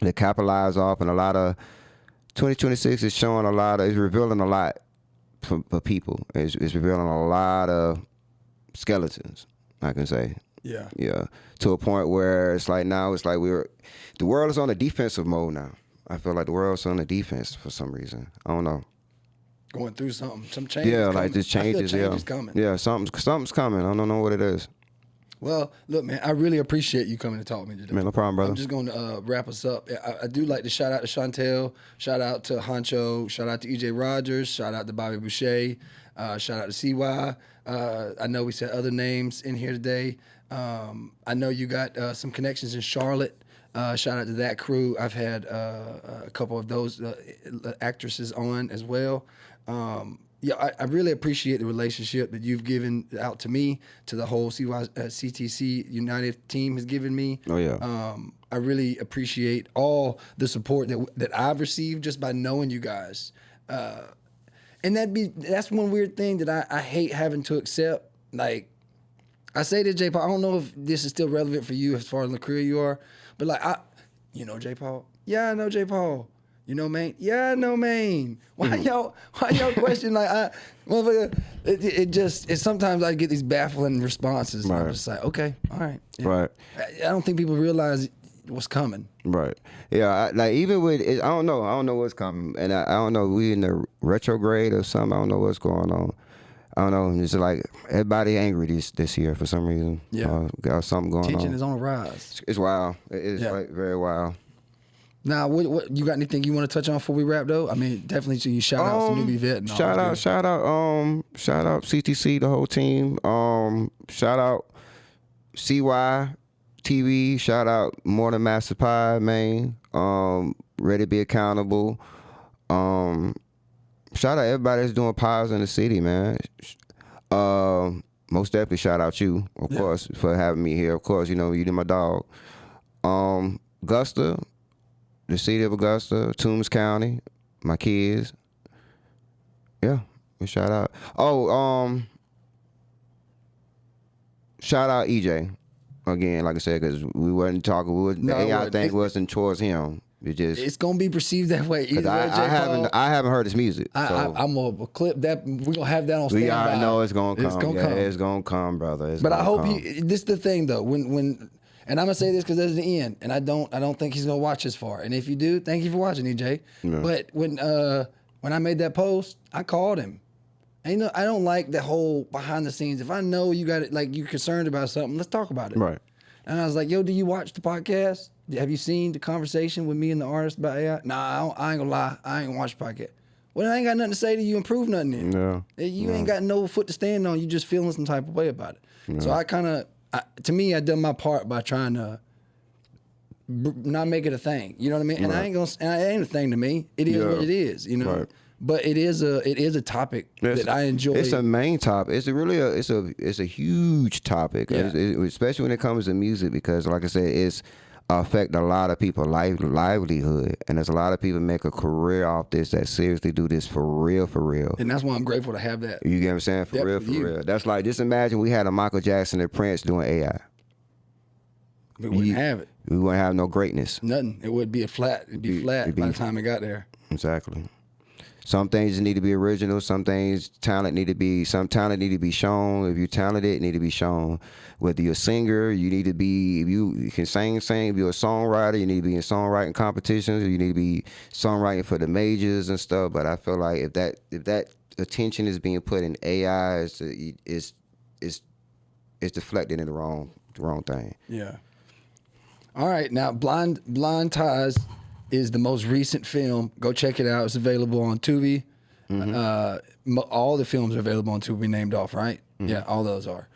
They capitalize off, and a lot of 2026 is showing it's revealing a lot for people. It's revealing a lot of skeletons, I can say. Yeah. Yeah. To a point where it's like now it's like the world is on a defensive mode now. I feel like the world's on the defense for some reason. I don't know. Going through something, some changes. Yeah, coming. like this changes. I feel Yeah, change is coming. yeah, something's coming. I don't know what it is. Well, look, man, I really appreciate you coming to talk to me today. Man, no problem, brother. I'm just going to wrap us up. I do like to shout out to Chantel, shout out to Honcho, shout out to EJ Rogers, shout out to Bobby Boucher, shout out to CY. I know we said other names in here today. I know you got some connections in Charlotte. Shout out to that crew. I've had a couple of those actresses on as well. Yeah, I really appreciate the relationship that you've given out to me, to the whole CTC United team has given me. Oh yeah. I really appreciate all the support that I've received just by knowing you guys. And that's one weird thing that I hate having to accept. Like, I say to J. Paul, I don't know if this is still relevant for you as far as the career you are, but like, you know J. Paul? Yeah, I know J. Paul. You know Maine? Yeah, I know Maine. Why y'all question like motherfucker? It sometimes I get these baffling responses. Right. I'm just like, okay, all right. Yeah. Right. I don't think people realize what's coming. Right. Yeah. Like even with it, I don't know what's coming, and I don't know. We in the retrograde or something. I don't know what's going on. I don't know. It's like everybody angry this year for some reason. Yeah. Got something going Tension on. is on the rise. It's wild. It is Yeah. very wild. Now, what you got anything you want to touch on before we wrap though? I mean, definitely so you shout out to Newbie Vet and all Shout that out CTC, the whole team. Shout out CY TV. Shout out More Than Master Pie, man. Ready to Be Accountable. Shout out everybody that's doing pies in the city, man. Most definitely shout out you, of course, for having me here. Of course, you know, you did my dog. Augusta, the city of Augusta, Toombs County, my kids. Yeah, we shout out. Shout out EJ again, like I said, because we wasn't talking. The AI thing wasn't towards him. It's gonna be perceived that way. Either way, I haven't heard his music. I'm gonna clip that. We're gonna have that on standby. We already know it's gonna come. It's gonna come, brother. But I hope this is the thing though. When and I'm gonna say this because that's the end, and I don't think he's gonna watch this far. And if you do, thank you for watching, EJ. Yeah. But when I made that post, I called him. And, I don't like that whole behind the scenes. If I know you got it, like you're concerned about something, let's talk about it. Right. And I was like, yo, do you watch the podcast? Have you seen the conversation with me and the artist about AI? Nah, I ain't gonna lie. I ain't gonna watch the podcast. Well, I ain't got nothing to say to you and prove nothing then. Yeah. You ain't got no foot to stand on. You just feeling some type of way about it. Yeah. So I kind of, to me, I done my part by trying to not make it a thing. You know what I mean? And I ain't gonna, and it ain't a thing to me. It is what it is, you know? Right. But it is a topic that I enjoy. It's a main topic. It's a huge topic, especially when it comes to music, because like I said, it's affect a lot of people's livelihood, and there's a lot of people make a career off this that seriously do this for real. And that's why I'm grateful to have that. You get what I'm saying? For real. That's like, just imagine we had a Michael Jackson and Prince doing AI. We wouldn't have it. We wouldn't have no greatness. Nothing. It would be flat. It'd be flat by the time it got there. Exactly. Some things need to be original. Some talent need to be shown. If you're talented, it need to be shown. Whether you're a singer, you need to be. If you can sing. If you're a songwriter, you need to be in songwriting competitions. You need to be songwriting for the majors and stuff. But I feel like if that attention is being put in AI, is deflected in the wrong thing. Yeah. All right, now Blind Ties is the most recent film. Go check it out. It's available on Tubi. All the films are available on Tubi, named off, right? Yeah, all those are.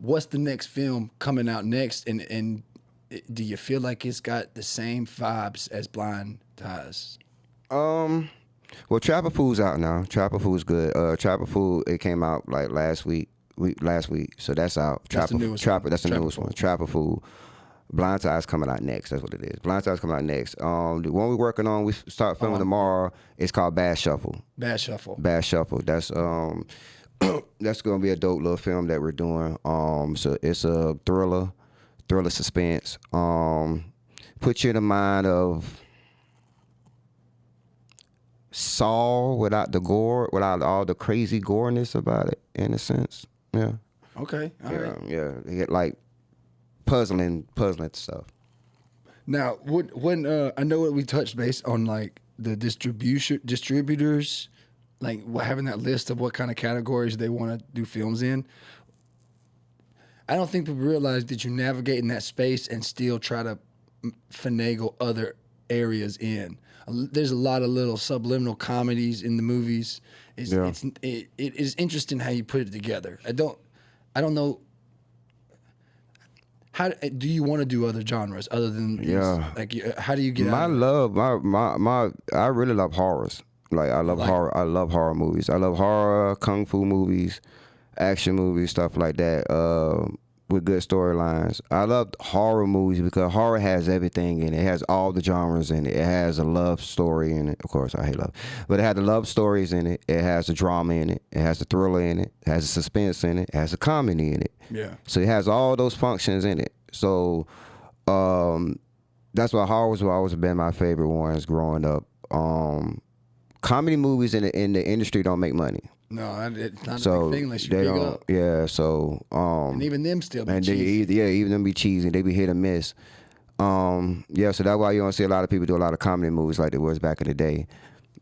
What's the next film coming out next? And do you feel like it's got the same vibes as Blind Ties? Well, Trapper Food's out now. Trapper Food's good. Trapper Food, it came out like last week, so that's out. That's the newest one. That's the Trapper newest Food. one. Trapper Food. Blind Ties coming out next. That's what it is. Blind Ties coming out next. The one we're working on, we start filming tomorrow. It's called Bad Shuffle. Bad Shuffle. Bad Shuffle. That's that's gonna be a dope little film that we're doing. So it's a thriller suspense. Put you in the mind of Saw without the gore, without all the crazy goreness about it, in a sense. Yeah. Okay. All right. Yeah. They get like puzzling stuff. Now, when I know what we touched base on, like the distributors, like having that list of what kind of categories they want to do films in. I don't think people realize that you navigate in that space and still try to finagle other areas in. There's a lot of little subliminal comedies in the movies. It is interesting how you put it together. I don't know. How do you want to do other genres other than these? Like how do you get I really love horrors. Like I love horror. I love horror movies. I love horror, kung fu movies, action movies, stuff like that. With good storylines. I love horror movies because horror has everything in it. It has all the genres in it. It has a love story in it. Of course, I hate love. But it has the love stories in it. It has the drama in it. It has the thriller in it. It has the suspense in it. It has the comedy in it. Yeah. So it has all those functions in it. So that's why horrors will always have been my favorite ones growing up. Comedy movies in the industry don't make money. No, it's not a big thing unless you big up. Yeah, so and even them still be and cheesy. even them be cheesy. They be hit or miss. Yeah, so that's why you don't see a lot of people do a lot of comedy movies like there was back in the day.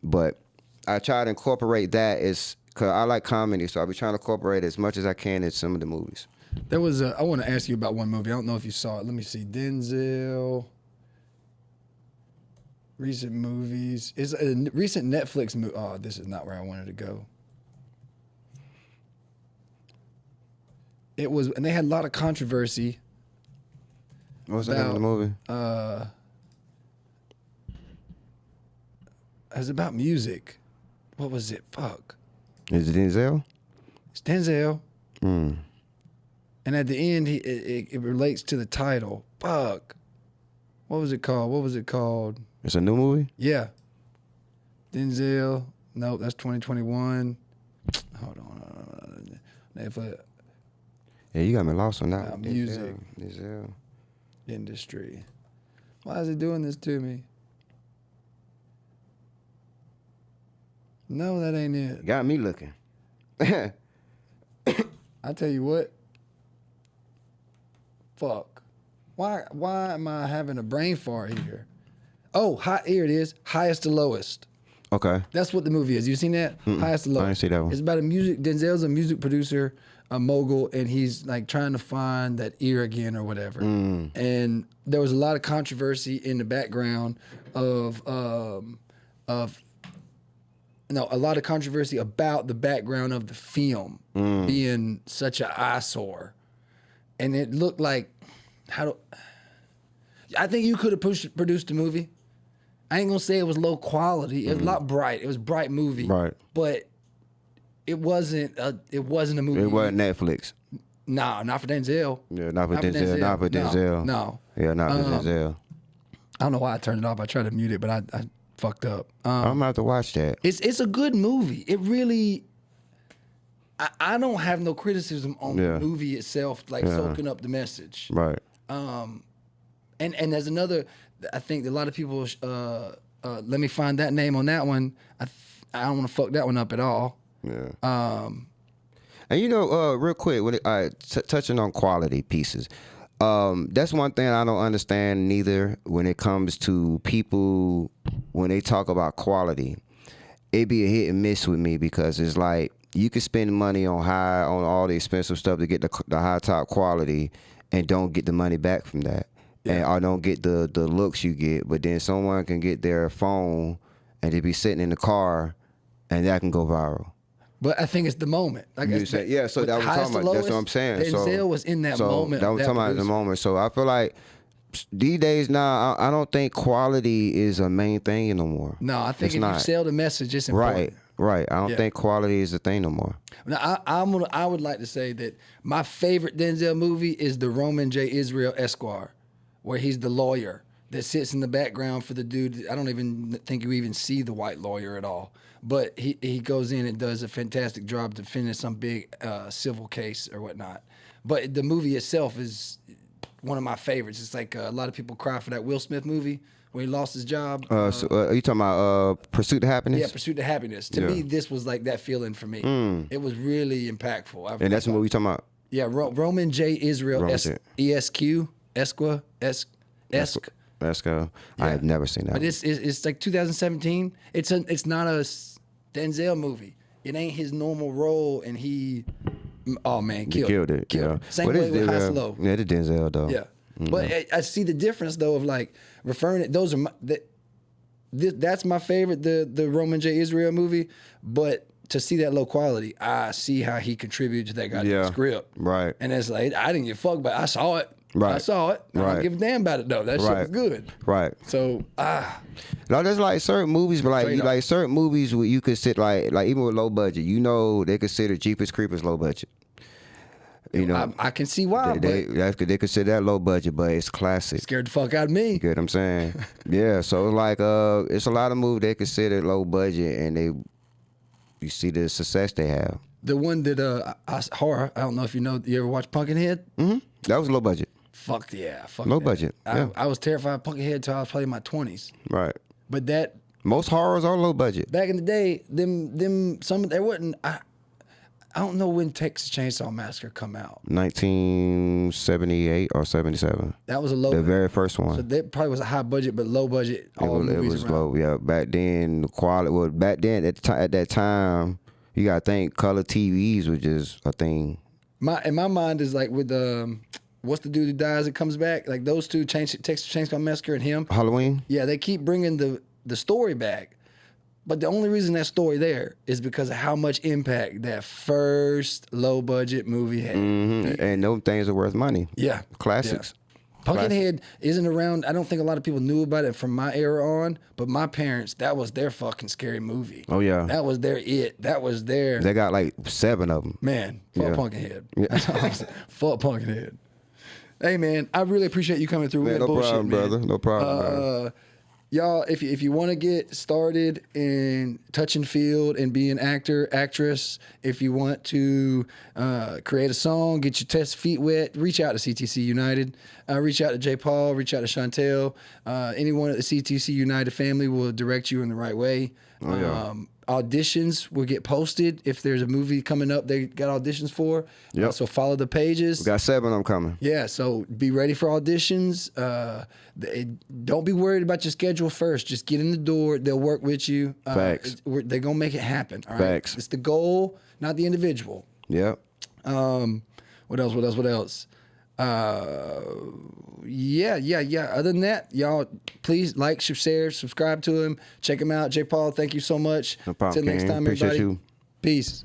But I try to incorporate that because I like comedy, so I'll be trying to incorporate as much as I can in some of the movies. There was I want to ask you about one movie. I don't know if you saw it. Let me see. Denzel. Recent movies. It's a recent Netflix movie. Oh, this is not where I wanted to go. It was, and they had a lot of controversy. What's the name of the movie? It's about music. What was it? Fuck. Is it Denzel? It's Denzel. And at the end, it relates to the title. Fuck. What was it called? It's a new movie? Yeah. Denzel. Nope, that's 2021. Hold on. Netflix. Yeah, you got me lost on that. Now, music. Denzel. Industry. Why is it doing this to me? No, that ain't it. Got me looking. I tell you what. Fuck. Why am I having a brain fart here? Oh, here it is. Highest to Lowest. Okay. That's what the movie is. You seen that? Highest to Lowest. I didn't see that one. It's about Denzel's a music producer, a mogul, and he's like trying to find that ear again or whatever. And there was a lot of controversy in the background a lot of controversy about the background of the film being such an eyesore. And it looked like, I think you could have produced a movie. I ain't gonna say it was low quality. It was a lot bright. It was a bright movie. Right. But it wasn't a movie. It wasn't Netflix. Nah, not for Denzel. Yeah, not for Denzel. Not for Denzel. No. Yeah, not for Denzel. I don't know why I turned it off. I tried to mute it, but I fucked up. I'm gonna have to watch that. It's a good movie. It really. I don't have no criticism on the movie itself, like soaking up the message. Right. And there's another. I think a lot of people. Let me find that name on that one. I don't want to fuck that one up at all. Yeah. And you know, real quick, touching on quality pieces, that's one thing I don't understand neither when it comes to people when they talk about quality. It be a hit and miss with me because it's like you can spend money on all the expensive stuff to get the high top quality and don't get the money back from that, and or don't get the looks you get. But then someone can get their phone and they be sitting in the car, and that can go viral. But I think it's the moment. Like You said, yeah, so that was talking about. That's what I'm saying. Denzel was in that moment. That was talking about the moment. So I feel like these days now, I don't think quality is a main thing no more. No, I think it's if not. you sell the message, it's important. Right. I don't think quality is a thing no more. Now, I would like to say that my favorite Denzel movie is the Roman J. Israel Esquire, where he's the lawyer that sits in the background for the dude. I don't even think you even see the white lawyer at all. But he goes in and does a fantastic job to finish some big civil case or whatnot. But the movie itself is one of my favorites. It's like a lot of people cry for that Will Smith movie where he lost his job. Are you talking about Pursuit of Happiness? Yeah, Pursuit of Happiness. To me, this was like that feeling for me. It was really impactful. And that's what we talking about? Yeah, Roman J. Israel, ESQ, Esquire, Esco. I have never seen that. But it's like 2017. It's not a Denzel movie. It ain't his normal role, and he, oh man, killed it. Same way with High Slow. Yeah, the Denzel though. Yeah, but I see the difference though of like referring it. Those are that's my favorite, the Roman J. Israel movie. But to see that low quality, I see how he contributed to that goddamn script. Right. And it's like I didn't give a fuck, but I saw it. Right. I saw it. I don't give a damn about it though. That shit was good. Right. So no, there's like certain movies, but like certain movies where you could sit like even with low budget, you know, they consider Jeepers Creepers low budget. You know, I can see why. They consider that low budget, but it's classic. Scared the fuck out of me. You get what I'm saying? Yeah. So like it's a lot of movies they consider low budget, and you see the success they have. The one that horror. I don't know if you know. You ever watch Pumpkinhead? Mm-hmm. That was low budget. Fuck yeah. Fuck low that. budget. Yeah. I was terrified of Pumpkinhead until I was probably in my 20s. Right. But that most horrors are low budget. back in the day, there wasn't. I don't know when Texas Chainsaw Massacre come out. 1978 or 77. That was a low. The very first one. So that probably was a high budget, but low budget. It was low. Yeah. Back then, the quality. Well, back then at that time, you gotta think color TVs were just a thing. In my mind is like with what's the dude who dies that comes back? Like those two, Texas Chainsaw Massacre and him. Halloween? Yeah, they keep bringing the story back. But the only reason that story there is because of how much impact that first low-budget movie had. Mm-hmm. And those things are worth money. Yeah. Classics. Yeah. Pumpkinhead isn't around. I don't think a lot of people knew about it from my era on, but my parents, that was their fucking scary movie. Oh, yeah. That was their it. That was their... They got like 7 of them. Man, fuck Pumpkinhead. Yeah. Fuck Pumpkinhead. Hey, man, I really appreciate you coming through. Man, no problem, brother. No problem, brother. Y'all, if you want to get started in touch and field and be an actor, actress, if you want to create a song, get your feet wet, reach out to CTC United. Reach out to J. Paul, reach out to Chantel. Anyone at the CTC United family will direct you in the right way. Oh, yeah. Auditions will get posted if there's a movie coming up they got auditions for. Yep. So follow the pages. We got 7 of them coming. Yeah, so be ready for auditions. Don't be worried about your schedule first. Just get in the door. They'll work with you. Facts. They're going to make it happen. All right? Facts. It's the goal, not the individual. Yep. What else? Yeah. Other than that, y'all, please like, share, subscribe to him. Check him out. J. Paul, thank you so much. No problem, Till next King. time, Appreciate everybody. you. Peace.